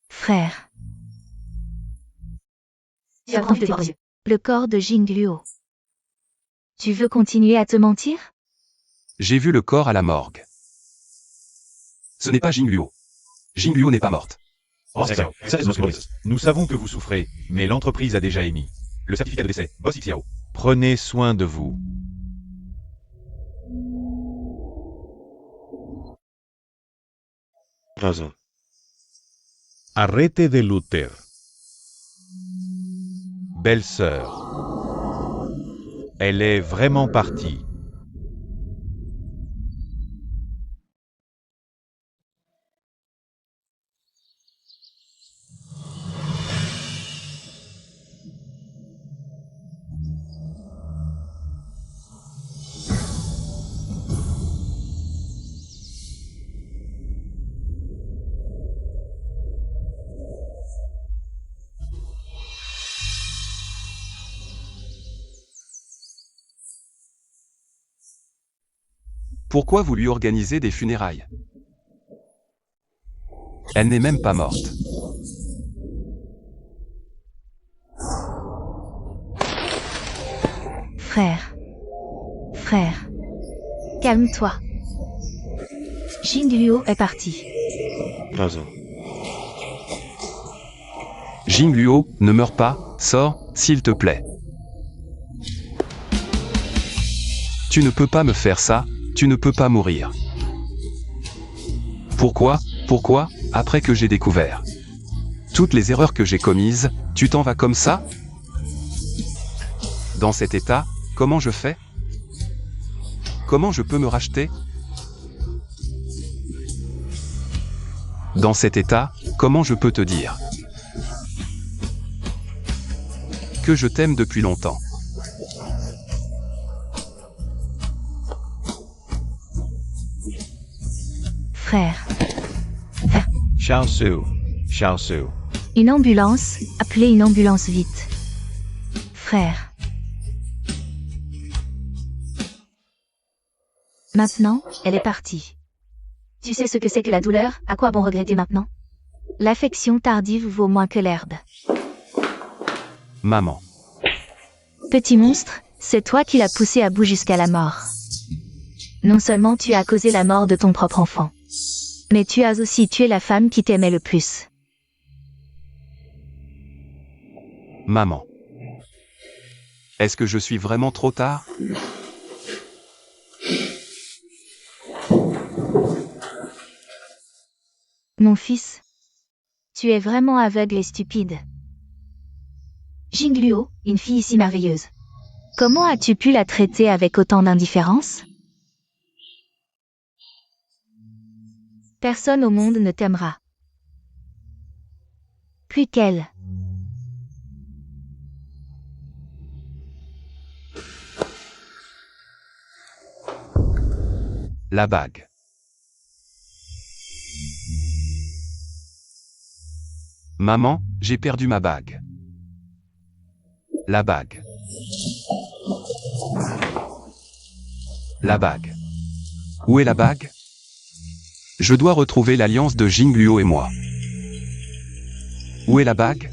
Frère, Tu as envie de voir les yeux. le corps de Jingluo. Tu veux continuer à te mentir? J'ai vu le corps à la morgue. Ce n'est pas Jingluo. Jingluo n'est pas morte. Nous savons que vous souffrez, mais l'entreprise a déjà émis le certificat de décès, Boss Xiao. Prenez soin de vous. Arrête de lutter. Belle-sœur. Elle est vraiment partie. Pourquoi vous lui organisez des funérailles? Elle n'est même pas morte. Frère. Frère. Calme-toi. Jingluo est parti. Jingluo, ne meurs pas, sors, s'il te plaît. Tu ne peux pas me faire ça, tu ne peux pas mourir. Pourquoi, après que j'ai découvert toutes les erreurs que j'ai commises, tu t'en vas comme ça? Dans cet état, comment je fais? Comment je peux me racheter? Dans cet état, comment je peux te dire que je t'aime depuis longtemps? Frère. Xiao Su. Une ambulance, appelez une ambulance vite. Frère. Maintenant, elle est partie. Tu sais ce que c'est que la douleur, à quoi bon regretter maintenant? L'affection tardive vaut moins que l'herbe. Maman. Petit monstre, c'est toi qui l'as poussé à bout jusqu'à la mort. Non seulement tu as causé la mort de ton propre enfant, mais tu as aussi tué la femme qui t'aimait le plus. Maman. Est-ce que je suis vraiment trop tard? Mon fils, tu es vraiment aveugle et stupide. Jingluo, une fille si merveilleuse. Comment as-tu pu la traiter avec autant d'indifférence? Personne au monde ne t'aimera. plus qu'elle. La bague. Maman, j'ai perdu ma bague. La bague. La bague. Où est la bague? Je dois retrouver l'alliance de Jingluo et moi. Où est la bague?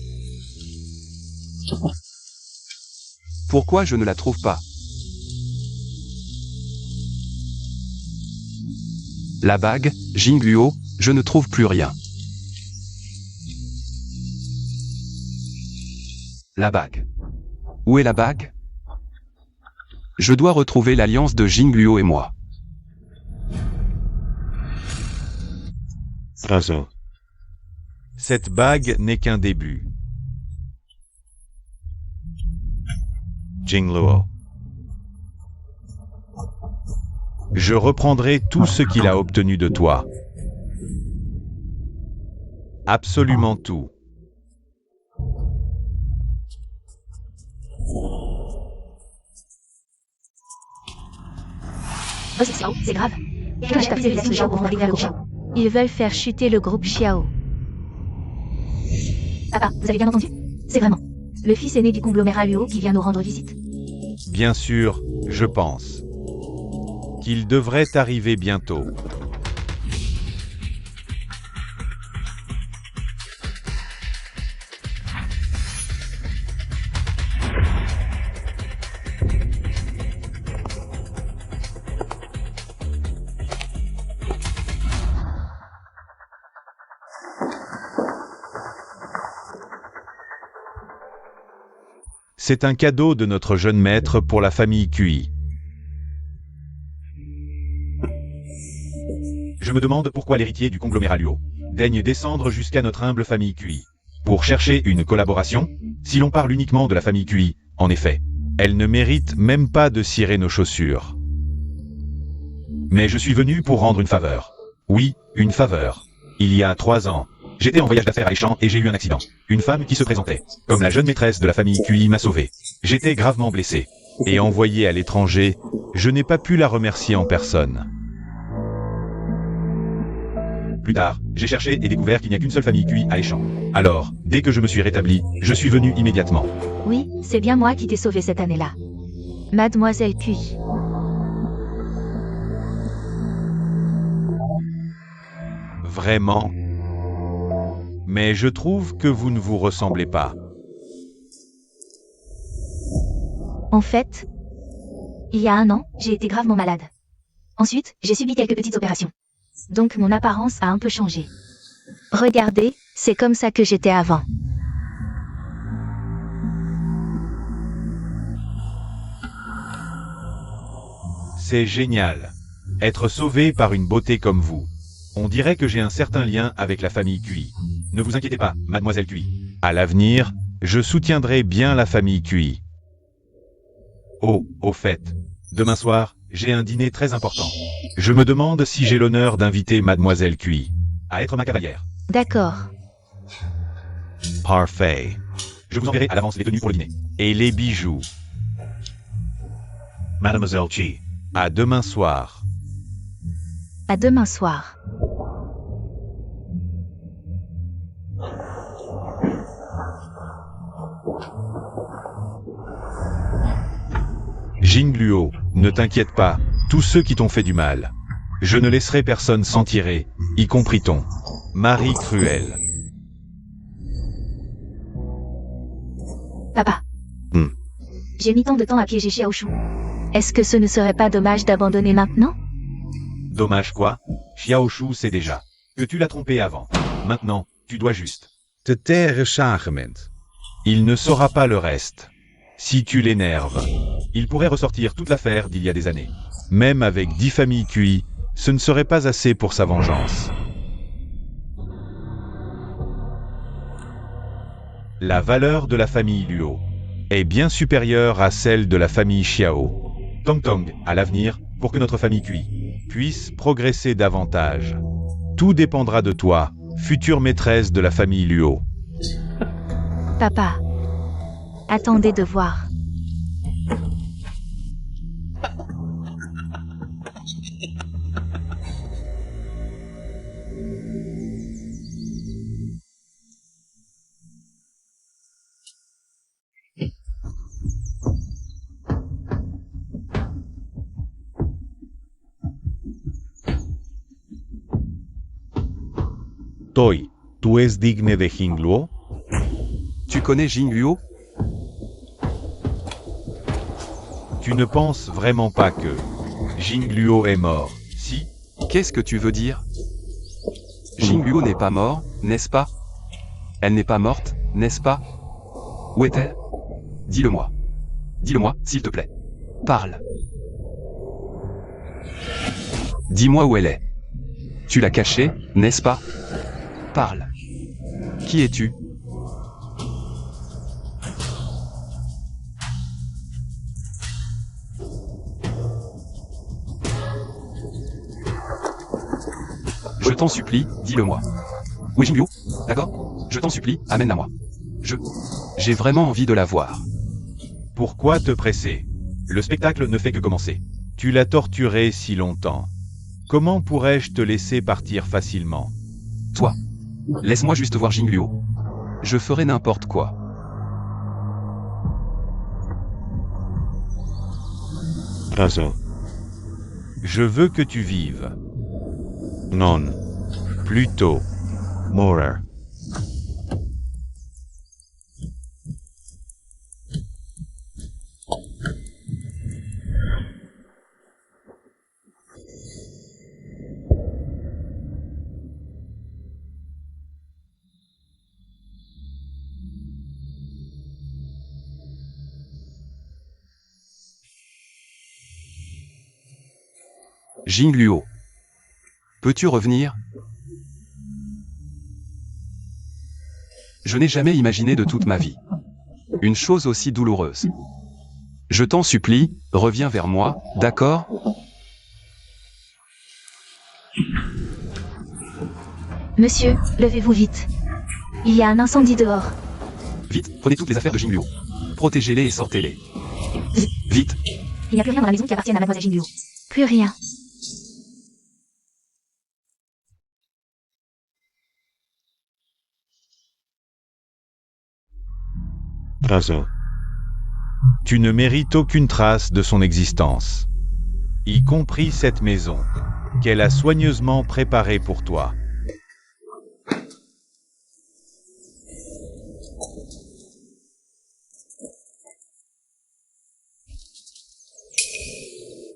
Pourquoi je ne la trouve pas? La bague, Jingluo, je ne trouve plus rien. La bague. Où est la bague? Je dois retrouver l'alliance de Jingluo et moi. Razo. Cette bague n'est qu'un début. Jingluo. Je reprendrai tout ce qu'il a obtenu de toi. Absolument tout. Oh, c'est Xiao, c'est grave. J'ai pas fait les Xiao pour arriver à gauche. Ils veulent faire chuter le groupe Xiao. Papa, vous avez bien entendu? C'est vraiment le fils aîné du conglomérat Luo qui vient nous rendre visite. Bien sûr, je pense qu'il devrait arriver bientôt. C'est un cadeau de notre jeune maître pour la famille QI. Je me demande pourquoi l'héritier du conglomérat Luo daigne descendre jusqu'à notre humble famille QI. Pour chercher une collaboration, si l'on parle uniquement de la famille QI, en effet, elle ne mérite même pas de cirer nos chaussures. Mais je suis venu pour rendre une faveur. Oui, une faveur. Il y a 3 ans, j'étais en voyage d'affaires à Échamps et j'ai eu un accident. Une femme qui se présentait comme la jeune maîtresse de la famille QI m'a sauvé. J'étais gravement blessé. Et envoyé à l'étranger, je n'ai pas pu la remercier en personne. Plus tard, j'ai cherché et découvert qu'il n'y a qu'une seule famille QI à Échamps. Alors, dès que je me suis rétabli, je suis venu immédiatement. Oui, c'est bien moi qui t'ai sauvé cette année-là. Mademoiselle QI. Vraiment. Mais je trouve que vous ne vous ressemblez pas. En fait, Il y a 1 an, j'ai été gravement malade. Ensuite, j'ai subi quelques petites opérations. Donc mon apparence a un peu changé. regardez, c'est comme ça que j'étais avant. C'est génial. Être sauvé par une beauté comme vous. On dirait que j'ai un certain lien avec la famille QI. Ne vous inquiétez pas, mademoiselle QI. À l'avenir, je soutiendrai bien la famille QI. Oh, au fait, demain soir, j'ai un dîner très important. Je me demande si j'ai l'honneur d'inviter mademoiselle QI à être ma cavalière. D'accord. Parfait. Je vous enverrai à l'avance les tenues pour le dîner. Et les bijoux. Mademoiselle Chi. À demain soir. À demain soir. Jingluo, ne t'inquiète pas, tous ceux qui t'ont fait du mal. Je ne laisserai personne s'en tirer, y compris ton mari cruel. Papa. J'ai mis tant de temps à piéger Xiaoshu. Est-ce que ce ne serait pas dommage d'abandonner maintenant? Dommage quoi? Xiaoshu sait déjà que tu l'as trompé avant. Maintenant, tu dois juste te taire sagement. Il ne saura pas le reste. Si tu l'énerves, il pourrait ressortir toute l'affaire d'il y a des années. Même avec 10 familles QI, ce ne serait pas assez pour sa vengeance. La valeur de la famille Luo est bien supérieure à celle de la famille Xiao. Tong Tong, à l'avenir, pour que notre famille QI puisse progresser davantage. Tout dépendra de toi, future maîtresse de la famille Luo. Papa. Attendez de voir. Toi, ¿tú es digne de Jingluo? Tu connais Jingluo? Tu ne penses vraiment pas que Jingluo est mort, si? Qu'est-ce que tu veux dire? Jingluo n'est pas mort, n'est-ce pas? Elle n'est pas morte, n'est-ce pas? Où est-elle? Dis-le-moi. Dis-le-moi, s'il te plaît. Parle. Dis-moi où elle est. Tu l'as cachée, n'est-ce pas? Parle. Qui es-tu? Je t'en supplie, dis-le-moi. Oui, Jingluo? D'accord? Je t'en supplie, amène-la moi. J'ai vraiment envie de la voir. Pourquoi te presser? Le spectacle ne fait que commencer. Tu l'as torturée si longtemps. Comment pourrais-je te laisser partir facilement? Toi. Laisse-moi juste voir Jingluo. Je ferai n'importe quoi. Je veux que tu vives. Non. Plutôt. Mourir. Jingluo. Peux-tu revenir? Je n'ai jamais imaginé de toute ma vie une chose aussi douloureuse. Je t'en supplie, reviens vers moi, d'accord? Monsieur, levez-vous vite. Il y a un incendie dehors. Vite, prenez toutes les affaires de Jingluo. Protégez-les et sortez-les. Vite. Il n'y a plus rien dans la maison qui appartienne à mademoiselle Jingluo. Plus rien. Tu ne mérites aucune trace de son existence, y compris cette maison, qu'elle a soigneusement préparée pour toi.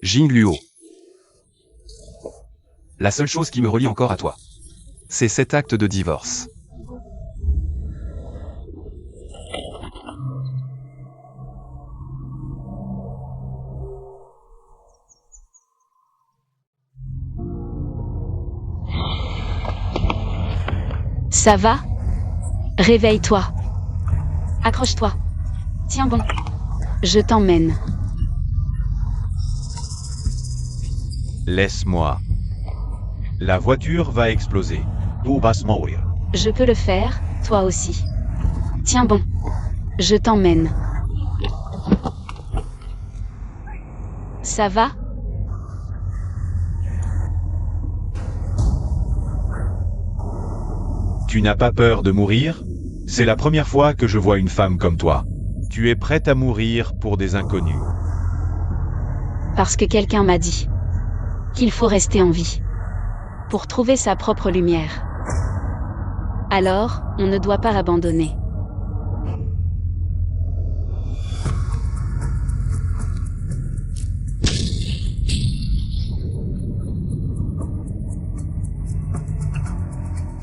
Jingluo. La seule chose qui me relie encore à toi, c'est cet acte de divorce. Ça va? Réveille-toi. Accroche-toi. Tiens bon. Je t'emmène. Laisse-moi. La voiture va exploser. Tu vas mourir. Je peux le faire, toi aussi. Tiens bon. Je t'emmène. Ça va? Tu n'as pas peur de mourir? C'est la première fois que je vois une femme comme toi. Tu es prête à mourir pour des inconnus. Parce que quelqu'un m'a dit qu'il faut rester en vie pour trouver sa propre lumière. Alors, on ne doit pas abandonner.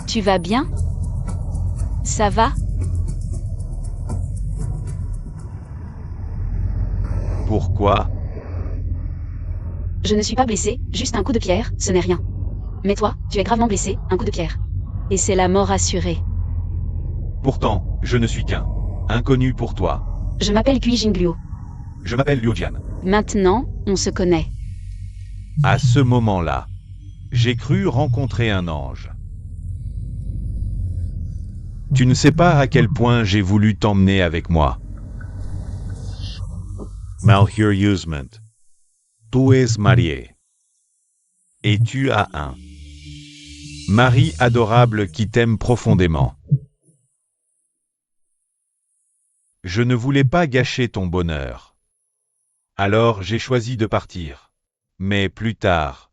Tu vas bien? Ça va? Pourquoi? Je ne suis pas blessé, juste un coup de pierre, ce n'est rien. Mais toi, tu es gravement blessé, un coup de pierre. Et c'est la mort assurée. Pourtant, je ne suis qu'un inconnu pour toi. Je m'appelle Kui Jingluo. Je m'appelle Liu Jian. Maintenant, on se connaît. À ce moment-là, j'ai cru rencontrer un ange. Tu ne sais pas à quel point j'ai voulu t'emmener avec moi. Malheureusement. Tu es marié. Et tu as un mari adorable qui t'aime profondément. Je ne voulais pas gâcher ton bonheur. Alors j'ai choisi de partir. Mais plus tard,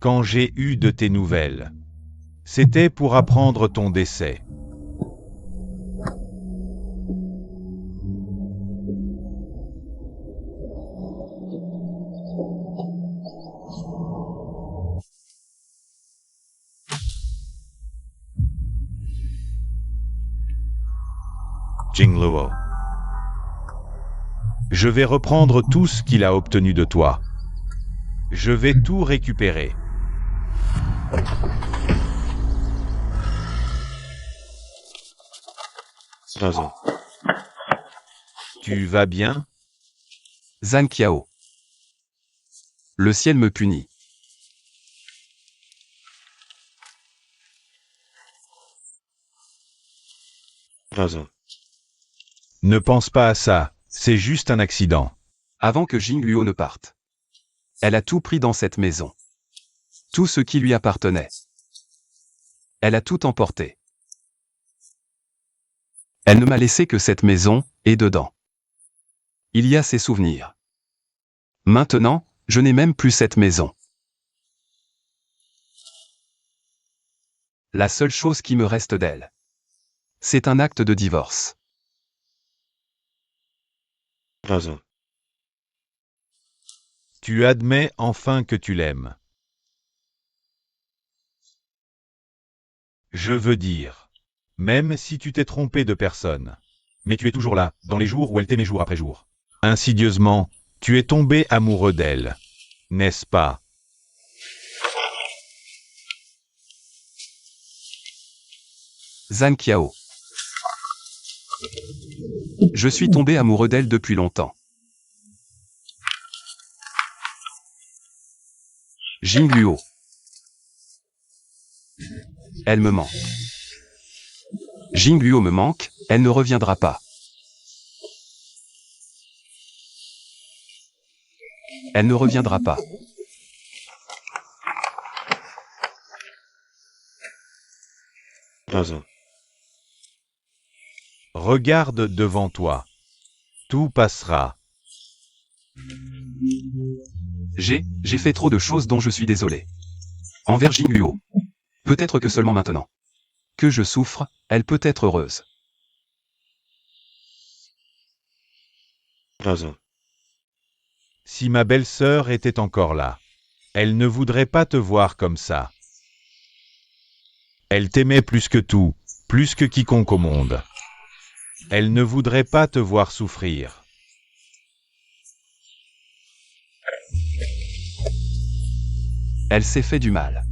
quand j'ai eu de tes nouvelles, c'était pour apprendre ton décès. Jingluo. Je vais reprendre tout ce qu'il a obtenu de toi. Je vais tout récupérer. Tu vas bien? Zhan Qiao. Le ciel me punit. Ne pense pas à ça, c'est juste un accident. Avant que Jingluo ne parte. Elle a tout pris dans cette maison. Tout ce qui lui appartenait. Elle a tout emporté. Elle ne m'a laissé que cette maison, et dedans. Il y a ses souvenirs. Maintenant, je n'ai même plus cette maison. La seule chose qui me reste d'elle, c'est un acte de divorce. Tu admets enfin que tu l'aimes. Je veux dire, même si tu t'es trompé de personne. Mais tu es toujours là, dans les jours où elle t'aimait jour après jour. Insidieusement, tu es tombé amoureux d'elle. N'est-ce pas? Zhan Qiao. Je suis tombé amoureux d'elle depuis longtemps. Jingluo. Elle me manque. Jingluo me manque, elle ne reviendra pas. Elle ne reviendra pas. Regarde devant toi. Tout passera. J'ai fait trop de choses dont je suis désolé. Envers Jingluo. Peut-être que seulement maintenant que je souffre, elle peut être heureuse. Si ma belle-sœur était encore là, elle ne voudrait pas te voir comme ça. Elle t'aimait plus que tout, plus que quiconque au monde. Elle ne voudrait pas te voir souffrir. Elle s'est fait du mal.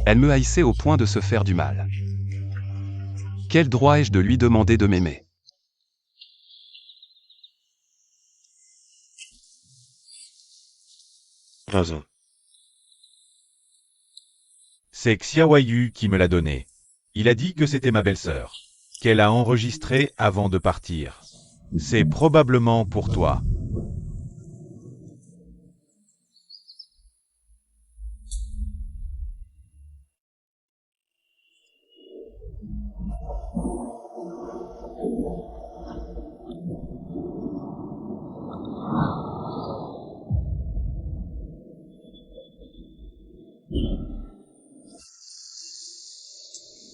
Elle me haïssait au point de se faire du mal. Quel droit ai-je de lui demander de m'aimer? C'est Xiaoyu qui me l'a donné. Il a dit que c'était ma belle-sœur, qu'elle a enregistré avant de partir. C'est probablement pour toi.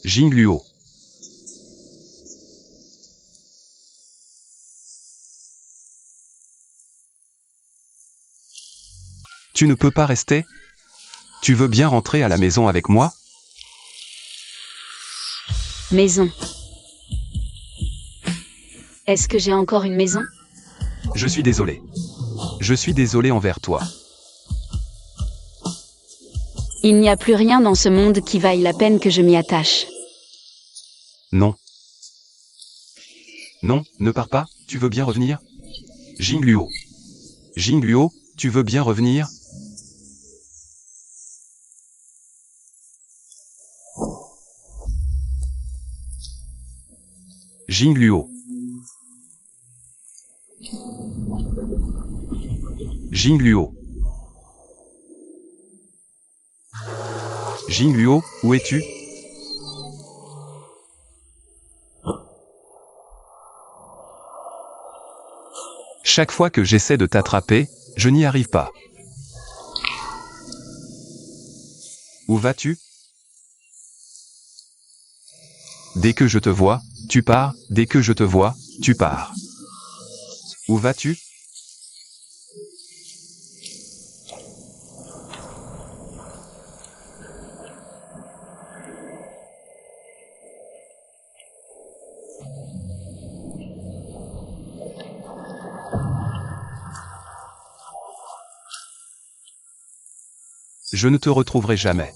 Jingluo. Tu ne peux pas rester? Tu veux bien rentrer à la maison avec moi? Maison. Est-ce que j'ai encore une maison? Je suis désolé. Je suis désolé envers toi. Il n'y a plus rien dans ce monde qui vaille la peine que je m'y attache. Non. Non, ne pars pas, tu veux bien revenir? Jingluo. Jingluo, tu veux bien revenir? Jingluo. Jingluo. Jingluo, où es-tu? Chaque fois que j'essaie de t'attraper, je n'y arrive pas. Où vas-tu? Dès que je te vois, tu pars, dès que je te vois, tu pars. Où vas-tu? Je ne te retrouverai jamais.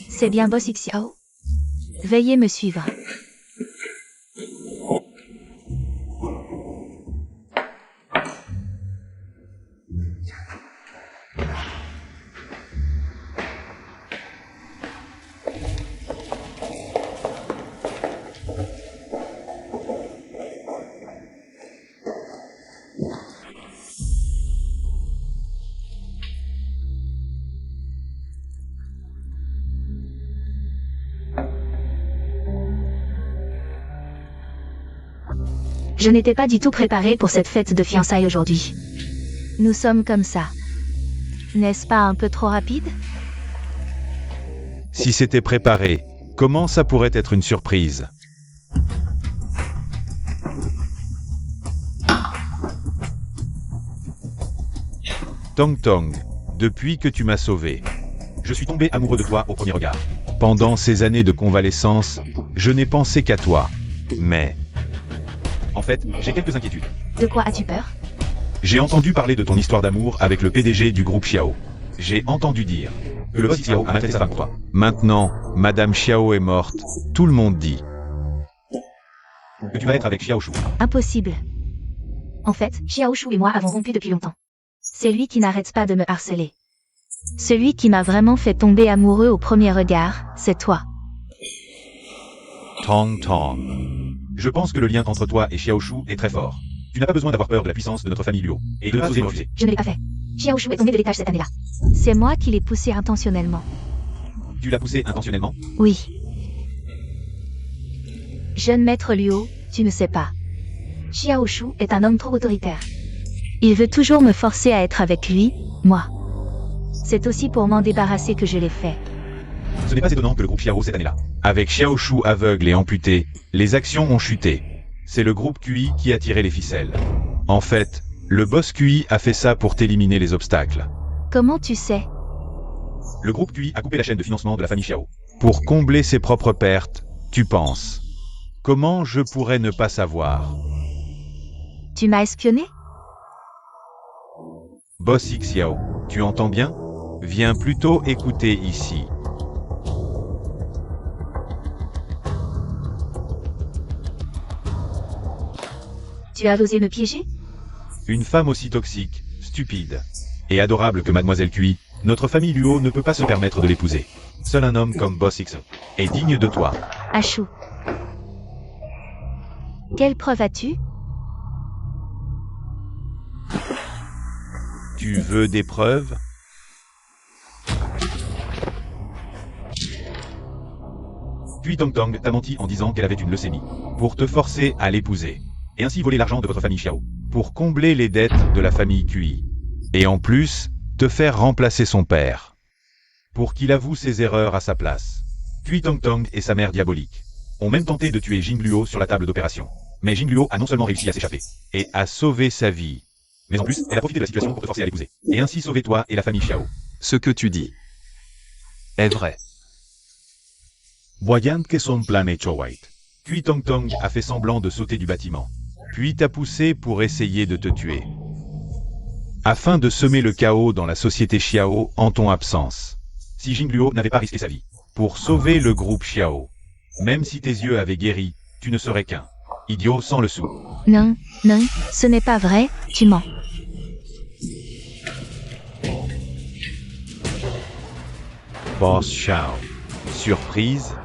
C'est bien Boss Xiao. Veuillez me suivre. Je n'étais pas du tout préparée pour cette fête de fiançailles aujourd'hui. Nous sommes comme ça. N'est-ce pas un peu trop rapide? Si c'était préparé, comment ça pourrait être une surprise? Tong Tong, depuis que tu m'as sauvé, je suis tombé amoureux de toi au premier regard. Pendant ces années de convalescence, je n'ai pensé qu'à toi. Mais... en fait, j'ai quelques inquiétudes. De quoi as-tu peur? J'ai entendu parler de ton histoire d'amour avec le PDG du groupe Xiao. J'ai entendu dire que le boss Xiao a maltraité sa femme pour toi. Maintenant, Madame Xiao est morte, tout le monde dit que tu vas être avec Xiao Shu. Impossible. En fait, Xiao Shu et moi avons rompu depuis longtemps. C'est lui qui n'arrête pas de me harceler. Celui qui m'a vraiment fait tomber amoureux au premier regard, c'est toi. Tong Tong. Je pense que le lien entre toi et Xiao Shu est très fort. Tu n'as pas besoin d'avoir peur de la puissance de notre famille Luo et de oser refuser. Je ne l'ai pas fait. Xiao Shu est tombé de l'étage cette année-là. C'est moi qui l'ai poussé intentionnellement. Tu l'as poussé intentionnellement? Oui. Jeune maître Luo, tu ne sais pas. Xiao Shu est un homme trop autoritaire. Il veut toujours me forcer à être avec lui, moi. C'est aussi pour m'en débarrasser que je l'ai fait. Ce n'est pas étonnant que le groupe Xiao cette année-là. Avec Xiao Shu aveugle et amputé, les actions ont chuté. C'est le groupe QI qui a tiré les ficelles. En fait, le boss QI a fait ça pour t'éliminer les obstacles. Comment tu sais? Le groupe QI a coupé la chaîne de financement de la famille Xiao. Pour combler ses propres pertes, tu penses. Comment je pourrais ne pas savoir? Tu m'as espionné? Boss Xiao, tu entends bien? Viens plutôt écouter ici. Tu as osé me piéger? Une femme aussi toxique, stupide et adorable que Mademoiselle QI, notre famille Luo ne peut pas se permettre de l'épouser. Seul un homme comme Boss X est digne de toi. Achou. Quelle preuve as-tu? Tu veux des preuves? Puis Tong Tong t'a menti en disant qu'elle avait une leucémie, pour te forcer à l'épouser, et ainsi voler l'argent de votre famille Xiao, pour combler les dettes de la famille QI, et en plus, te faire remplacer son père, pour qu'il avoue ses erreurs à sa place. Puis Tong Tong et sa mère diabolique ont même tenté de tuer Jingluo sur la table d'opération. Mais Jingluo a non seulement réussi à s'échapper, et à sauver sa vie, mais en plus, elle a profité de la situation pour te forcer à l'épouser, et ainsi sauver toi et la famille Xiao. Ce que tu dis est vrai. Voyant que son plan hecho white, Kui Tong Tong a fait semblant de sauter du bâtiment, puis t'a poussé pour essayer de te tuer. Afin de semer le chaos dans la société Xiao en ton absence. Si Jingluo n'avait pas risqué sa vie pour sauver le groupe Xiao, même si tes yeux avaient guéri, tu ne serais qu'un idiot sans le sou. Non, non, ce n'est pas vrai, tu mens. Boss Xiao. Surprise?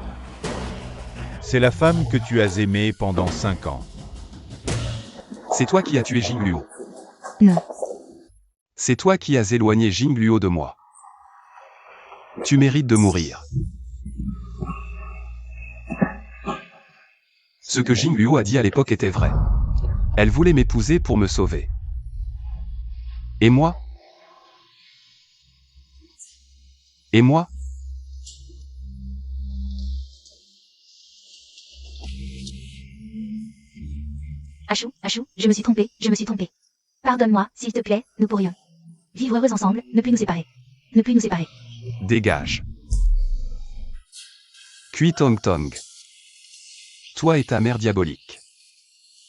C'est la femme que tu as aimée pendant 5 ans. C'est toi qui as tué Jingluo. Non. C'est toi qui as éloigné Jingluo de moi. Tu mérites de mourir. Ce que Jingluo a dit à l'époque était vrai. Elle voulait m'épouser pour me sauver. Et moi? Et moi? Achou, je me suis trompé. Pardonne-moi, s'il te plaît, nous pourrions vivre heureux ensemble, ne plus nous séparer. Dégage. Kui Tong Tong. Toi et ta mère diabolique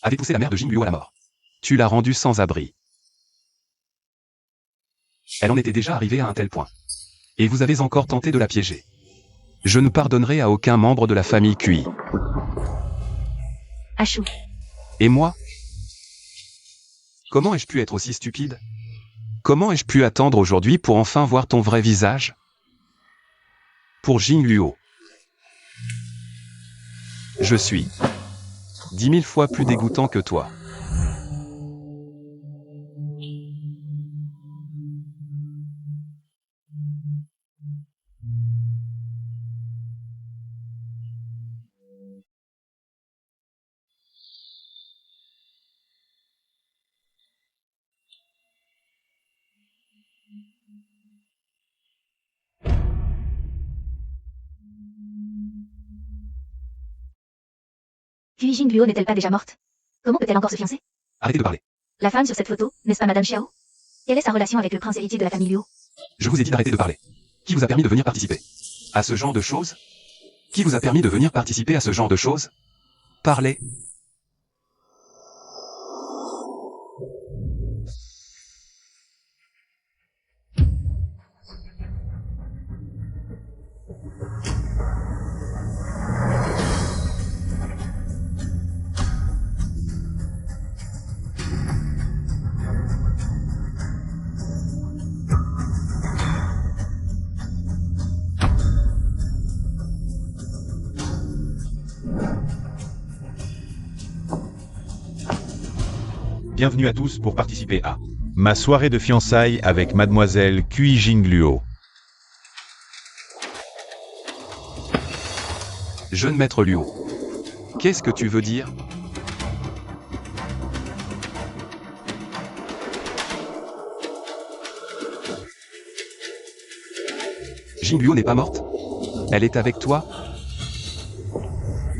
avez poussé la mère de Jingluo à la mort. Tu l'as rendue sans abri. Elle en était déjà arrivée à un tel point. Et vous avez encore tenté de la piéger. Je ne pardonnerai à aucun membre de la famille Kui. Achou. Et moi? Comment ai-je pu être aussi stupide? Comment ai-je pu attendre aujourd'hui pour enfin voir ton vrai visage? Pour Jingluo. Je suis 10 000 fois plus dégoûtant que toi. Puis Jingluo n'est-elle pas déjà morte? Comment peut-elle encore se fiancer? Arrêtez de parler. La femme sur cette photo, n'est-ce pas Madame Xiao? Quelle est sa relation avec le prince héritier de la famille Liu? Je vous ai dit d'arrêter de parler. Qui vous a permis de venir participer à ce genre de choses? Qui vous a permis de venir participer à ce genre de choses? Parlez. Bienvenue à tous pour participer à ma soirée de fiançailles avec Mademoiselle Kui Jingluo. Jeune maître Luo. Qu'est-ce que tu veux dire? Jingluo n'est pas morte? Elle est avec toi?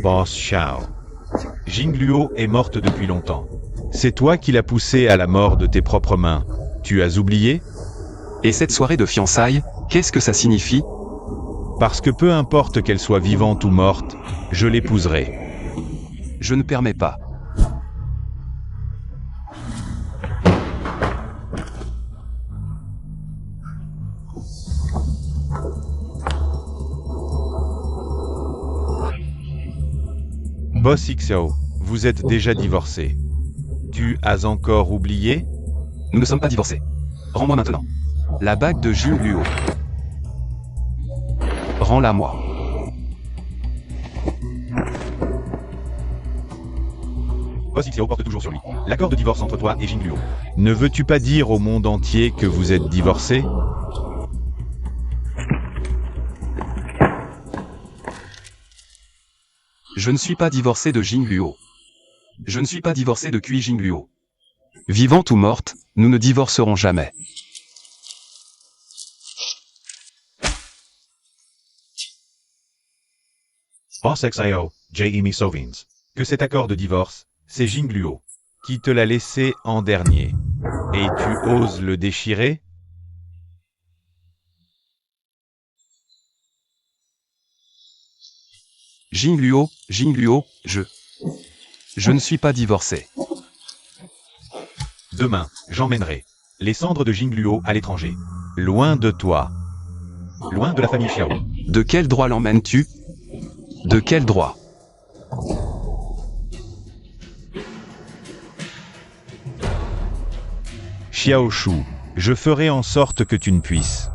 Boss Xiao. Jingluo est morte depuis longtemps. C'est toi qui l'as poussée à la mort de tes propres mains. Tu as oublié? Et cette soirée de fiançailles, qu'est-ce que ça signifie? Parce que peu importe qu'elle soit vivante ou morte, je l'épouserai. Je ne permets pas. Boss Xiao, vous êtes déjà divorcé. Tu as encore oublié? Nous ne sommes pas divorcés. Rends-moi maintenant la bague de Jingluo. Rends-la moi. Boss Xiao porte toujours sur lui l'accord de divorce entre toi et Jingluo. Ne veux-tu pas dire au monde entier que vous êtes divorcés? Je ne suis pas divorcé de Jingluo. Je ne suis pas divorcé de Kui Jingluo. Vivante ou morte, nous ne divorcerons jamais. Boss Xiao, J.E.M. Sovins. Que cet accord de divorce, c'est Jingluo qui te l'a laissé en dernier. Et tu oses le déchirer? Jingluo, je ne suis pas divorcé. Demain, j'emmènerai les cendres de Jingluo à l'étranger. Loin de toi. Loin de la famille Xiao. De quel droit l'emmènes-tu? De quel droit? Xiao Shu, je ferai en sorte que tu ne puisses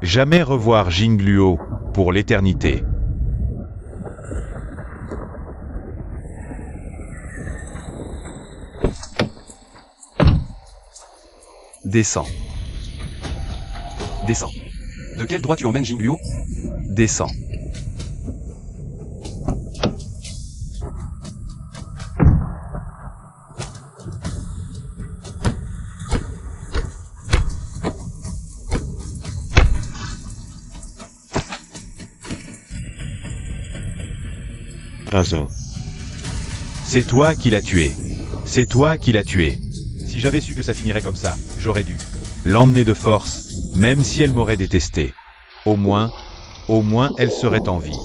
jamais revoir Jingluo pour l'éternité. Descends. Descends. De quel droit tu emmènes Jingluo? Descends. C'est toi qui l'as tué. C'est toi qui l'as tué. Si j'avais su que ça finirait comme ça, j'aurais dû l'emmener de force, même si elle m'aurait détesté. Au moins, elle serait en vie.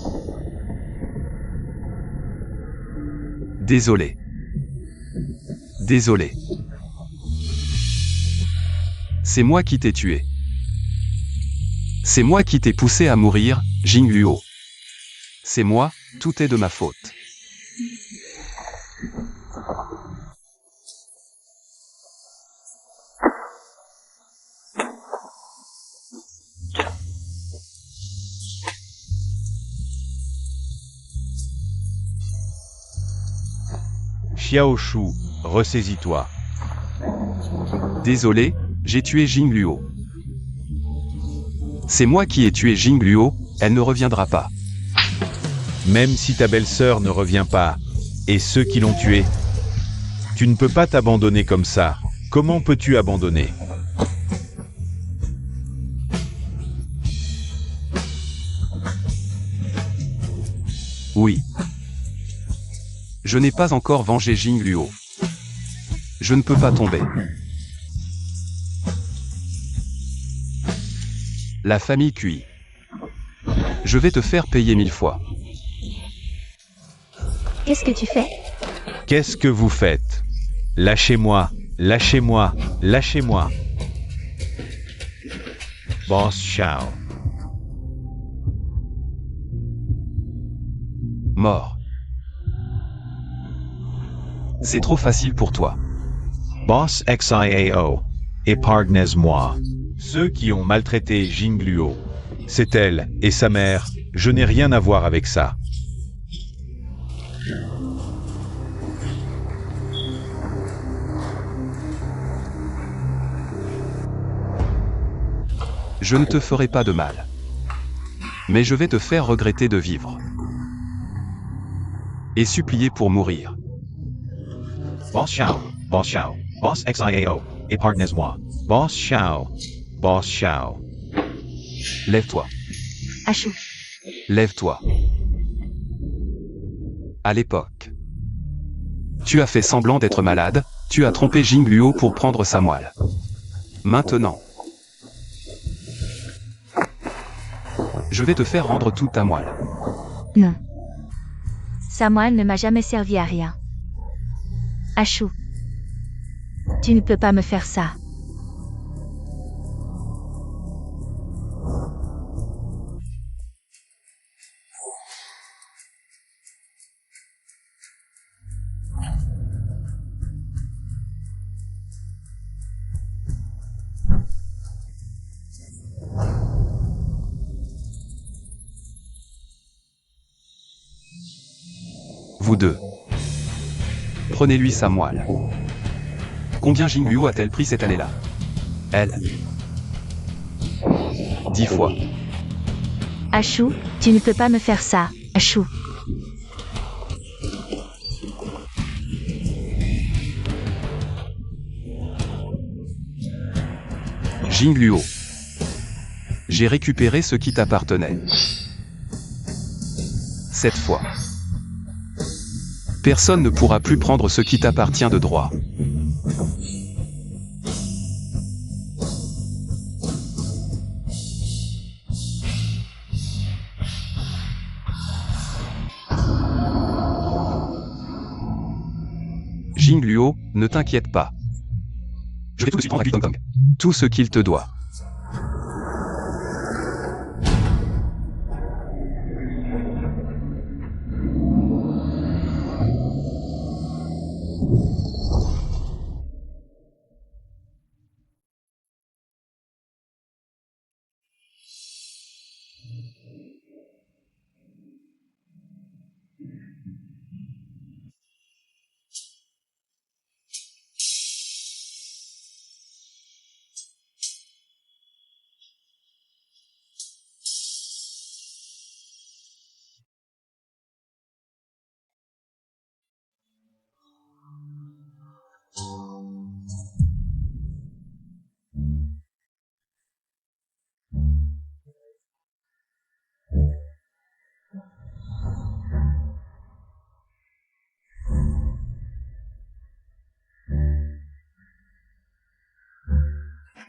Désolé. Désolé. C'est moi qui t'ai tué. C'est moi qui t'ai poussé à mourir, Jingluo. C'est moi, tout est de ma faute. Xiao Shu, ressaisis-toi. Désolé, j'ai tué Jingluo. C'est moi qui ai tué Jingluo, elle ne reviendra pas. Même si ta belle-sœur ne revient pas, et ceux qui l'ont tué, tu ne peux pas t'abandonner comme ça. Comment peux-tu abandonner? Oui. Je n'ai pas encore vengé Jingluo. Je ne peux pas tomber. La famille Cui. Je vais te faire payer 1000 fois. Qu'est-ce que tu fais? Qu'est-ce que vous faites? Lâchez-moi, lâchez-moi, lâchez-moi. Boss Xiao. Mort. C'est trop facile pour toi. Boss Xiao. Épargnez-moi. Ceux qui ont maltraité Jingluo, c'est elle et sa mère, je n'ai rien à voir avec ça. Je ne te ferai pas de mal. Mais je vais te faire regretter de vivre. Et supplier pour mourir. Boss Xiao, Boss Xiao, épargnez-moi. Boss Xiao, Boss Xiao. Lève-toi. Achou. Lève-toi. À l'époque. Tu as fait semblant d'être malade, tu as trompé Jingluo pour prendre sa moelle. Maintenant. Je vais te faire rendre toute ta moelle. Non. Sa moelle ne m'a jamais servi à rien. Achou. Tu ne peux pas me faire ça. Vous deux. Prenez-lui sa moelle. Combien Jingluo a-t-elle pris cette année-là? Elle. 10 fois. Achou, tu ne peux pas me faire ça, Achou. Jingluo. J'ai récupéré ce qui t'appartenait. Cette fois. Personne ne pourra plus prendre ce qui t'appartient de droit. Jing Luo, ne t'inquiète pas. Je vais tout de suite rendre à Kui Tong Tong tout ce qu'il te doit.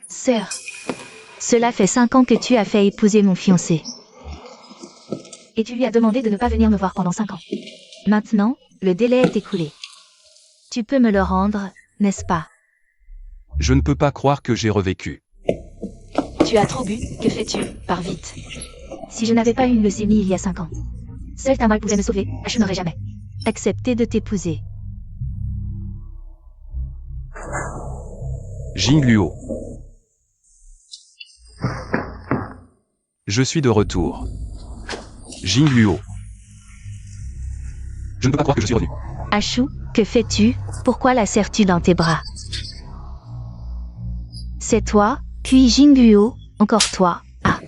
Sœur, cela fait 5 ans que tu as fait épouser mon fiancé. Et tu lui as demandé de ne pas venir me voir pendant 5 ans. Maintenant, le délai est écoulé. Tu peux me le rendre, n'est-ce pas? Je ne peux pas croire que j'ai revécu. Tu as trop bu, que fais-tu? Pars vite. Si je n'avais pas eu une leucémie il y a 5 ans, seul ta main pouvait me sauver, je n'aurais jamais accepté de t'épouser. Jing Luo. Je suis de retour. Jing Luo. Je ne peux pas croire que je suis revenu. Ashu, que fais-tu? Pourquoi la serres-tu dans tes bras? C'est toi, puis Jingluo, encore toi. Ah.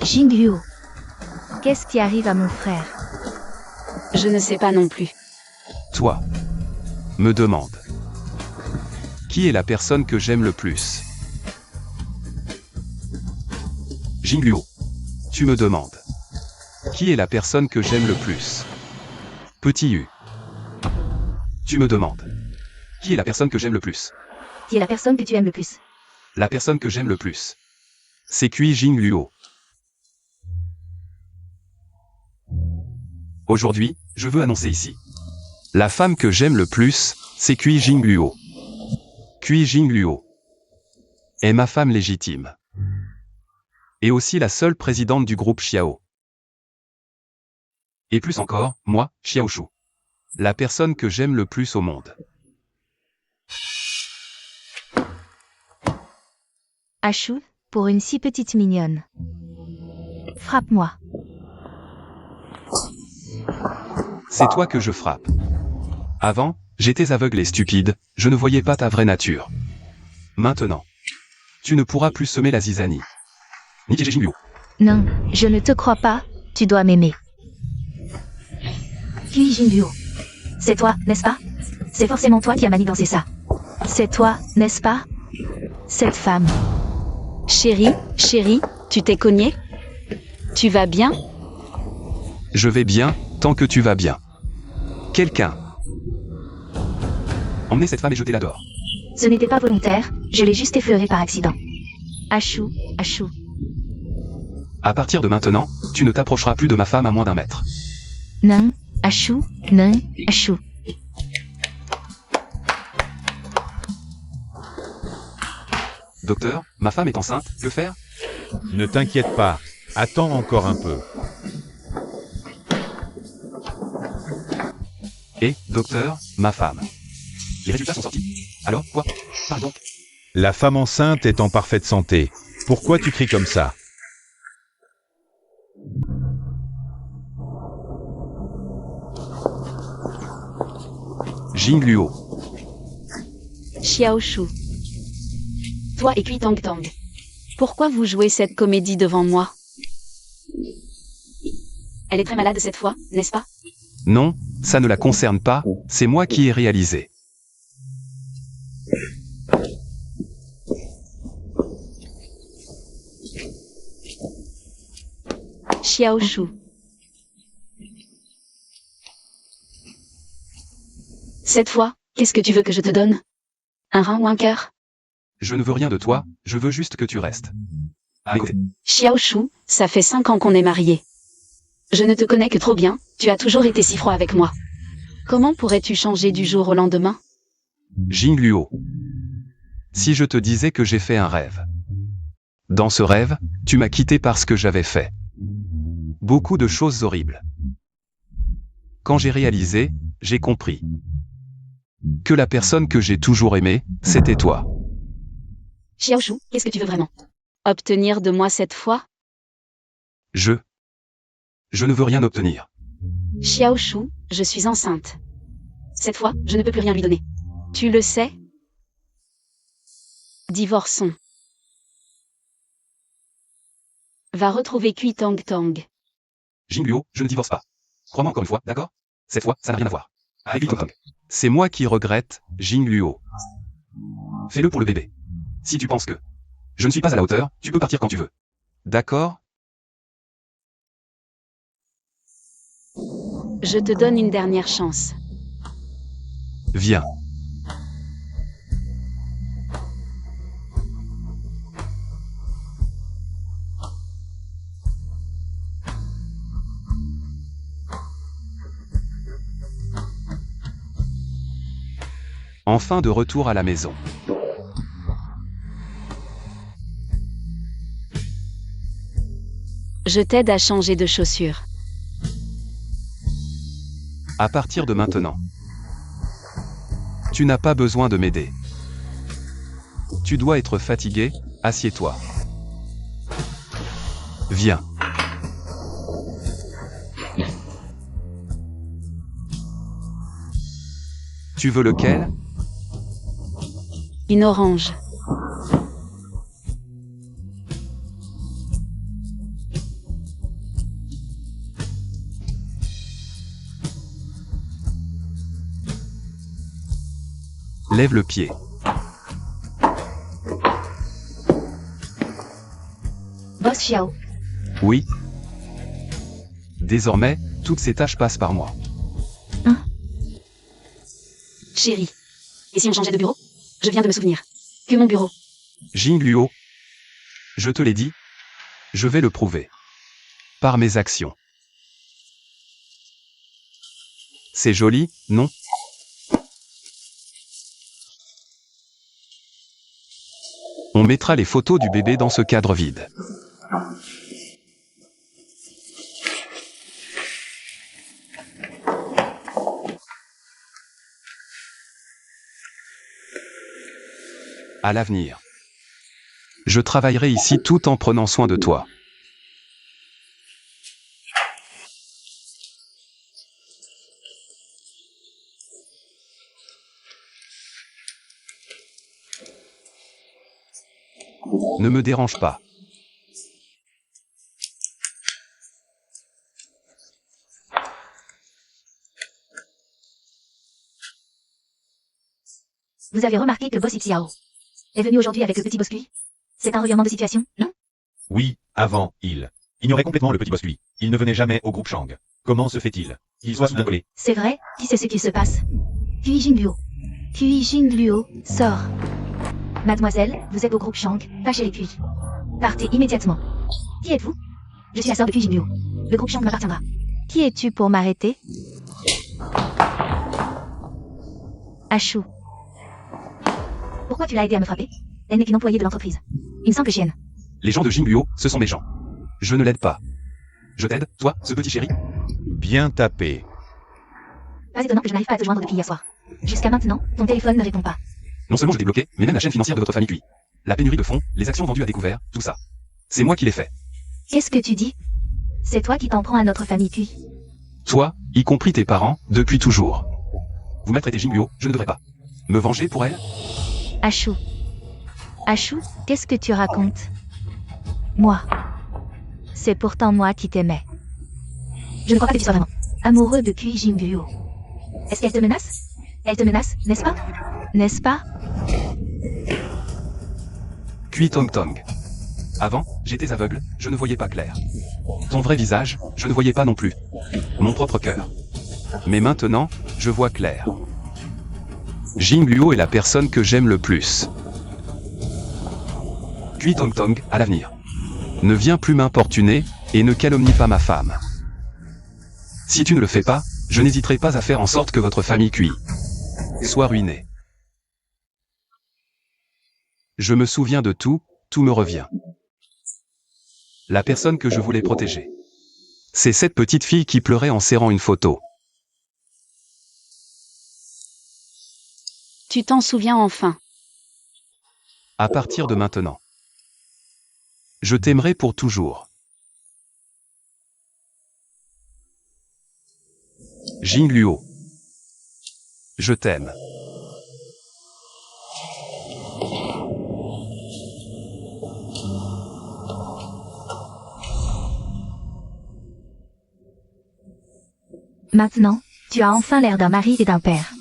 Jingluo. Qu'est-ce qui arrive à mon frère? Je ne sais pas non plus. Toi. Me demande. Qui est la personne que j'aime le plus? Jing Luo. Tu me demandes. Qui est la personne que j'aime le plus? Petit U. Tu me demandes. Qui est la personne que j'aime le plus? Qui est la personne que tu aimes le plus? La personne que j'aime le plus. C'est Kui Jing Luo. Aujourd'hui, je veux annoncer ici. La femme que j'aime le plus, c'est Kui Jing Luo. Kui Jing Luo est ma femme légitime. Et aussi la seule présidente du groupe Xiao. Et plus encore, moi, Xiao Shu. La personne que j'aime le plus au monde. Ashu, pour une si petite mignonne. Frappe-moi. C'est toi que je frappe. Avant, j'étais aveugle et stupide, je ne voyais pas ta vraie nature. Maintenant, tu ne pourras plus semer la zizanie. Ni Jing Luo. Non, je ne te crois pas, tu dois m'aimer. Kui Jingluo. C'est toi, n'est-ce pas? C'est forcément toi qui as manigancé ça. C'est toi, n'est-ce pas? Cette femme. Chérie, tu t'es cogné? Tu vas bien? Je vais bien, tant que tu vas bien. Quelqu'un. Emmenez cette femme et jetez-la dehors. Ce n'était pas volontaire, je l'ai juste effleuré par accident. Ashu. À partir de maintenant, tu ne t'approcheras plus de ma femme à moins d'1 mètre. Non, Ashu, non, Ashu. Docteur, ma femme est enceinte, que faire? Ne t'inquiète pas, attends encore un peu. Et, docteur, ma femme. Les résultats sont sortis. Alors, quoi? Pardon. La femme enceinte est en parfaite santé. Pourquoi tu cries comme ça? Jing Luo. Xiao Shu. Toi et Kui Tong Tong. Pourquoi vous jouez cette comédie devant moi? Elle est très malade cette fois, n'est-ce pas? Non, ça ne la concerne pas, c'est moi qui ai réalisé. Xiao Shu. Cette fois, qu'est-ce que tu veux que je te donne? Un rein ou un cœur? Je ne veux rien de toi, je veux juste que tu restes. À mes côtés. Xiao Shu, ça fait 5 ans qu'on est mariés. Je ne te connais que trop bien, tu as toujours été si froid avec moi. Comment pourrais-tu changer du jour au lendemain? Jing Luo. Si je te disais que j'ai fait un rêve. Dans ce rêve, tu m'as quitté parce que j'avais fait beaucoup de choses horribles. Quand j'ai réalisé, j'ai compris que la personne que j'ai toujours aimée, c'était toi. Xiaoshu, qu'est-ce que tu veux vraiment? Obtenir de moi cette fois? Je ne veux rien obtenir. Xiaoshu, je suis enceinte. Cette fois, je ne peux plus rien lui donner. Tu le sais? Divorçons. Va retrouver Kui Tong Tong. Jing Luo, je ne divorce pas. Crois-moi encore une fois, d'accord? Cette fois, ça n'a rien à voir. Avec Kui Tong Tong. C'est moi qui regrette, Jing Luo. Fais-le pour le bébé. Si tu penses que je ne suis pas à la hauteur, tu peux partir quand tu veux. D'accord? Je te donne une dernière chance. Viens. Enfin de retour à la maison. Je t'aide à changer de chaussures. À partir de maintenant, tu n'as pas besoin de m'aider. Tu dois être fatigué, assieds-toi. Viens. Tu veux lequel? Une orange. Lève le pied. Boss Xiao. Oui. Désormais, toutes ces tâches passent par moi. Chérie. Et si on changeait de bureau? Je viens de me souvenir. Que mon bureau. Jing Luo. Je te l'ai dit. Je vais le prouver. Par mes actions. C'est joli, non? On mettra les photos du bébé dans ce cadre vide. À l'avenir, je travaillerai ici tout en prenant soin de toi. Ne me dérange pas. Vous avez remarqué que Boss Xiao est venu aujourd'hui avec le petit Boscuit? C'est un revirement de situation, non? Oui, avant, il ignorait complètement le petit Boscuit. Il ne venait jamais au groupe Shang. Comment se fait-il qu'il soit soudain collé? C'est vrai, qui sait ce qui se passe? Kui Jingluo. Kui Jingluo, sort. Mademoiselle, vous êtes au groupe Shang, pas chez les Kui. Partez immédiatement. Qui êtes-vous? Je suis la sœur de Kui Jingluo. Le groupe Shang m'appartiendra. Qui es-tu pour m'arrêter? Ashu. Pourquoi tu l'as aidé à me frapper? Elle n'est qu'une employée de l'entreprise. Une simple chienne. Les gens de Jing Luo, ce sont mes gens. Je ne l'aide pas. Je t'aide, toi, ce petit chéri? Bien tapé. Pas étonnant que je n'arrive pas à te joindre depuis hier soir. Jusqu'à maintenant, ton téléphone ne répond pas. Non seulement je t'ai bloqué, mais même la chaîne financière de votre famille Cui. La pénurie de fonds, les actions vendues à découvert, tout ça. C'est moi qui l'ai fait. Qu'est-ce que tu dis? C'est toi qui t'en prends à notre famille Kui. Toi, y compris tes parents, depuis toujours. Vous maltraitez Jing Luo, je ne devrais pas me venger pour elle? Ashu. Ashu, qu'est-ce que tu racontes? Moi. C'est pourtant moi qui t'aimais. Je ne crois pas que tu sois vraiment amoureux de Kui Jingluo. Est-ce qu'elle te menace? Elle te menace, n'est-ce pas? N'est-ce pas? Kui Tong Tong. Avant, j'étais aveugle, je ne voyais pas clair. Ton vrai visage, je ne voyais pas non plus. Mon propre cœur. Mais maintenant, je vois clair. Jing Luo est la personne que j'aime le plus. Kui Tong Tong, à l'avenir. Ne viens plus m'importuner, et ne calomnie pas ma femme. Si tu ne le fais pas, je n'hésiterai pas à faire en sorte que votre famille cuit soit ruinée. Je me souviens de tout, tout me revient. La personne que je voulais protéger. C'est cette petite fille qui pleurait en serrant une photo. Tu t'en souviens enfin. À partir de maintenant. Je t'aimerai pour toujours. Jingluo. Je t'aime. Maintenant, tu as enfin l'air d'un mari et d'un père.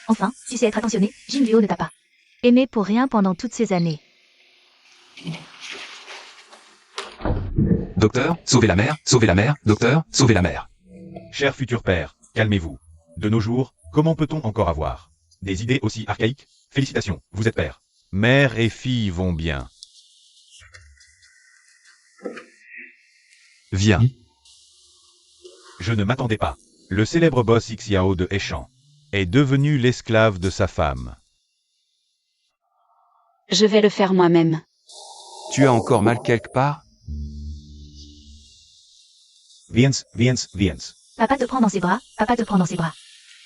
Enfin, tu sais être attentionné, Jingluo ne t'a pas aimé pour rien pendant toutes ces années. Docteur, sauvez la mère, docteur, sauvez la mère. Cher futur père, calmez-vous. De nos jours, comment peut-on encore avoir des idées aussi archaïques? Félicitations, vous êtes père. Mère et fille vont bien. Viens. Je ne m'attendais pas. Le célèbre boss Xiao de Heishan est devenu l'esclave de sa femme. Je vais le faire moi-même. Tu as encore mal quelque part? Viens. Papa te prend dans ses bras, papa te prend dans ses bras.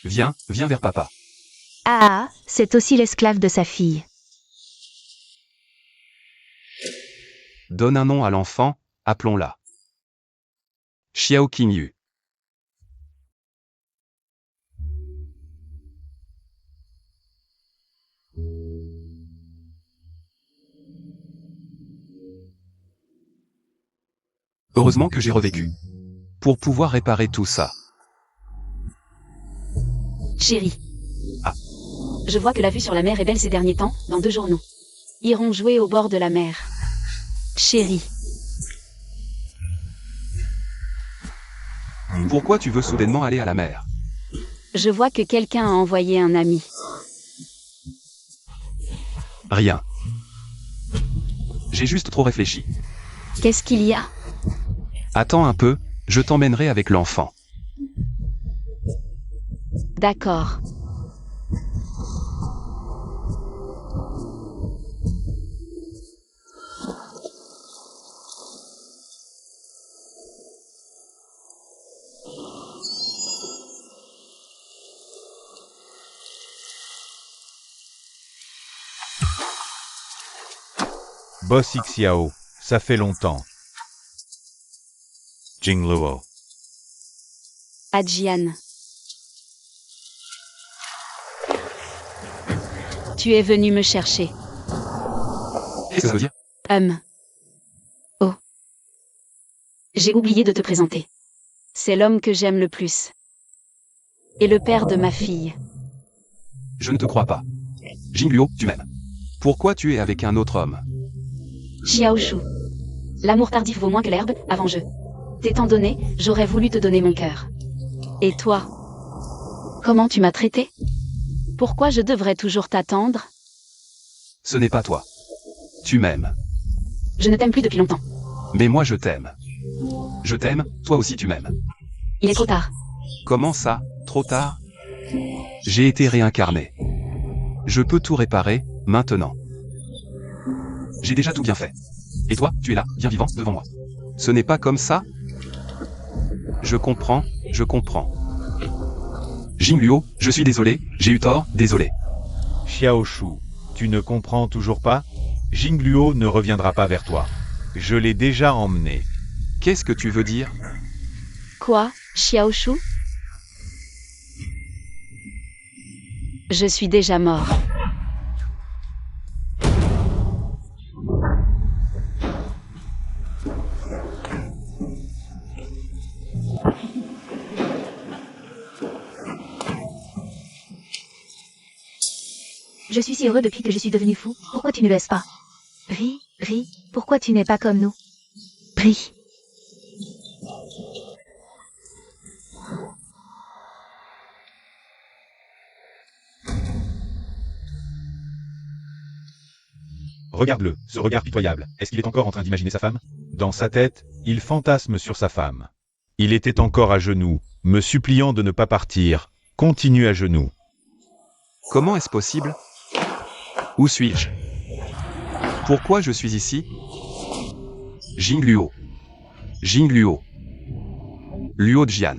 Viens vers papa. Ah, c'est aussi l'esclave de sa fille. Donne un nom à l'enfant, appelons-la Xiao Qingyu. Heureusement que j'ai revécu. Pour pouvoir réparer tout ça. Chérie. Ah. Je vois que la vue sur la mer est belle ces derniers temps, dans 2 jours nous irons jouer au bord de la mer. Chérie. Pourquoi tu veux soudainement aller à la mer? Je vois que quelqu'un a envoyé un ami. Rien. J'ai juste trop réfléchi. Qu'est-ce qu'il y a? Attends un peu, je t'emmènerai avec l'enfant. D'accord. Boss Xiao, ça fait longtemps. Jingluo. Adjian. Tu es venu me chercher. Qu'est-ce que ça veut dire? Oh. J'ai oublié de te présenter. C'est l'homme que j'aime le plus. Et le père de ma fille. Je ne te crois pas. Jingluo, tu m'aimes. Pourquoi tu es avec un autre homme? Xiaoshu. L'amour tardif vaut moins que l'herbe, avant jeu. T'étant donné, j'aurais voulu te donner mon cœur. Et toi? Comment tu m'as traité? Pourquoi je devrais toujours t'attendre? Ce n'est pas toi. Tu m'aimes. Je ne t'aime plus depuis longtemps. Mais moi je t'aime. Je t'aime, toi aussi tu m'aimes. Il est trop tard. Comment ça, trop tard? J'ai été réincarné. Je peux tout réparer, maintenant. J'ai déjà tout bien fait. Et toi, tu es là, bien vivant, devant moi. Ce n'est pas comme ça? Je comprends, je comprends. Jingluo, je suis désolé, j'ai eu tort, désolé. Xiaoshu, tu ne comprends toujours pas? Jingluo ne reviendra pas vers toi. Je l'ai déjà emmené. Qu'est-ce que tu veux dire? Quoi, Xiaoshu? Je suis déjà mort. Je suis si heureux depuis que je suis devenu fou. Pourquoi tu ne laisses pas? Ri, pourquoi tu n'es pas comme nous? Ri. Regarde-le, ce regard pitoyable. Est-ce qu'il est encore en train d'imaginer sa femme? Dans sa tête, il fantasme sur sa femme. Il était encore à genoux, me suppliant de ne pas partir, continue à genoux. Comment est-ce possible? Où suis-je? Pourquoi je suis ici? Jing Luo. Jing Luo. Luo Jian.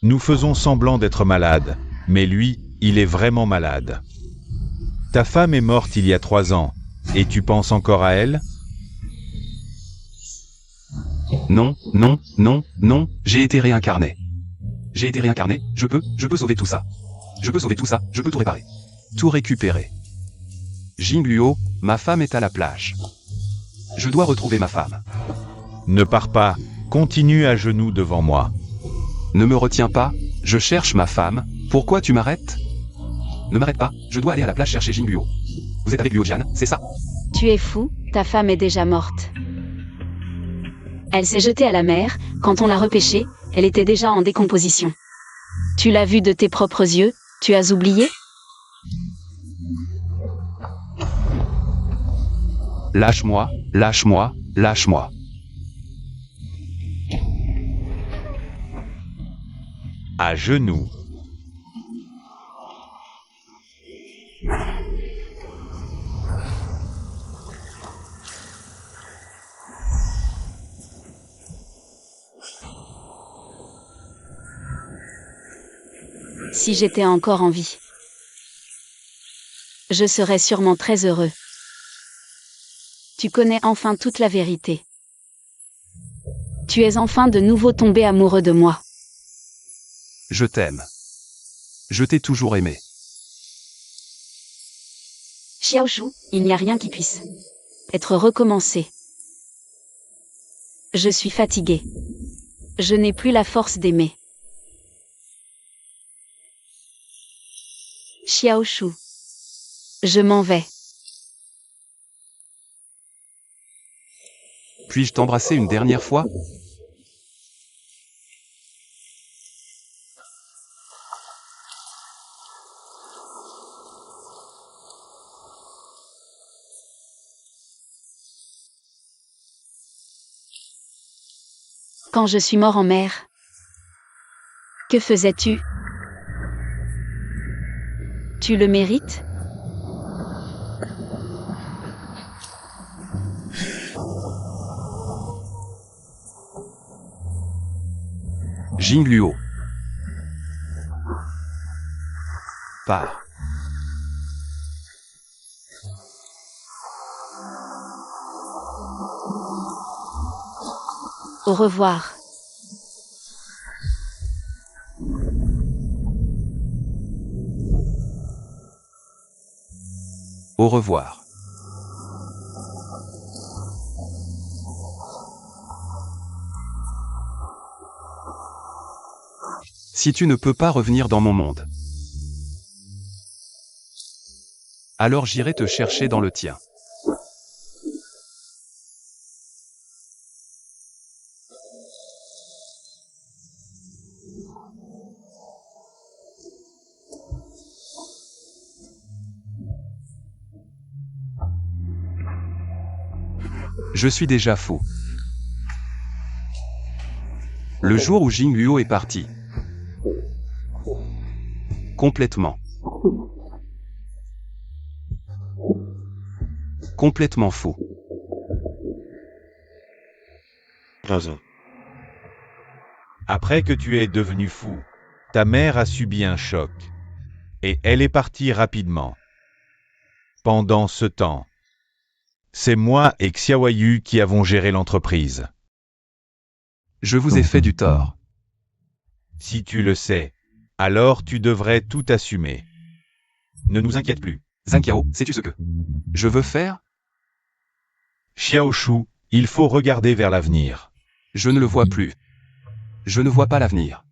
Nous faisons semblant d'être malades, mais lui, il est vraiment malade. Ta femme est morte il y a 3 ans, et tu penses encore à elle? Non, non, non, non, j'ai été réincarné. J'ai été réincarné, je peux sauver tout ça. Je peux sauver tout ça, je peux tout réparer. Tout récupérer. Jing Luo, ma femme est à la plage. Je dois retrouver ma femme. Ne pars pas, continue à genoux devant moi. Ne me retiens pas, je cherche ma femme, pourquoi tu m'arrêtes? Ne m'arrête pas, je dois aller à la plage chercher Jing Luo. Vous êtes avec Luo Jian, c'est ça? Tu es fou, ta femme est déjà morte. Elle s'est jetée à la mer, quand on l'a repêchée, elle était déjà en décomposition. Tu l'as vue de tes propres yeux, tu as oublié? Lâche-moi, lâche-moi, lâche-moi. À genoux. Si j'étais encore en vie, je serais sûrement très heureux. Tu connais enfin toute la vérité. Tu es enfin de nouveau tombé amoureux de moi. Je t'aime. Je t'ai toujours aimé. Xiaoshu, il n'y a rien qui puisse être recommencé. Je suis fatiguée. Je n'ai plus la force d'aimer. Xiaoshu. Je m'en vais. Puis-je t'embrasser une dernière fois? Quand je suis mort en mer, que faisais-tu? Tu le mérites? Jing Luo. Pars. Au revoir. Au revoir. Si tu ne peux pas revenir dans mon monde, alors j'irai te chercher dans le tien. Je suis déjà fou. Le jour où Jing Luo est parti. Complètement. Complètement fou. Après que tu es devenu fou, ta mère a subi un choc. Et elle est partie rapidement. Pendant ce temps, c'est moi et Xiaoyu qui avons géré l'entreprise. Je vous ai fait du tort. Si tu le sais, alors tu devrais tout assumer. Ne nous inquiète plus. Zhang, sais-tu ce que je veux faire? Xiaoshu, il faut regarder vers l'avenir. Je ne le vois plus. Je ne vois pas l'avenir.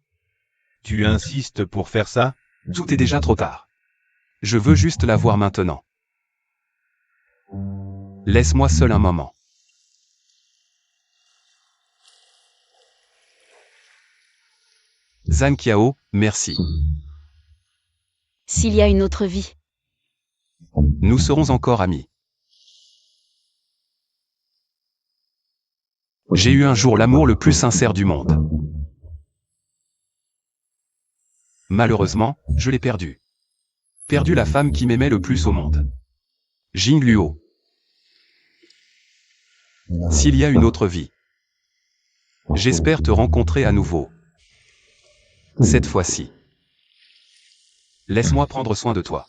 Tu insistes pour faire ça? Tout est déjà trop tard. Je veux juste la voir maintenant. Laisse-moi seul un moment. Zhang Qiao, merci. S'il y a une autre vie, Nous serons encore amis. J'ai eu un jour l'amour le plus sincère du monde. Malheureusement, je l'ai perdu. Perdu la femme qui m'aimait le plus au monde. Jing Luo. S'il y a une autre vie, j'espère te rencontrer à nouveau. Cette fois-ci. Laisse-moi prendre soin de toi.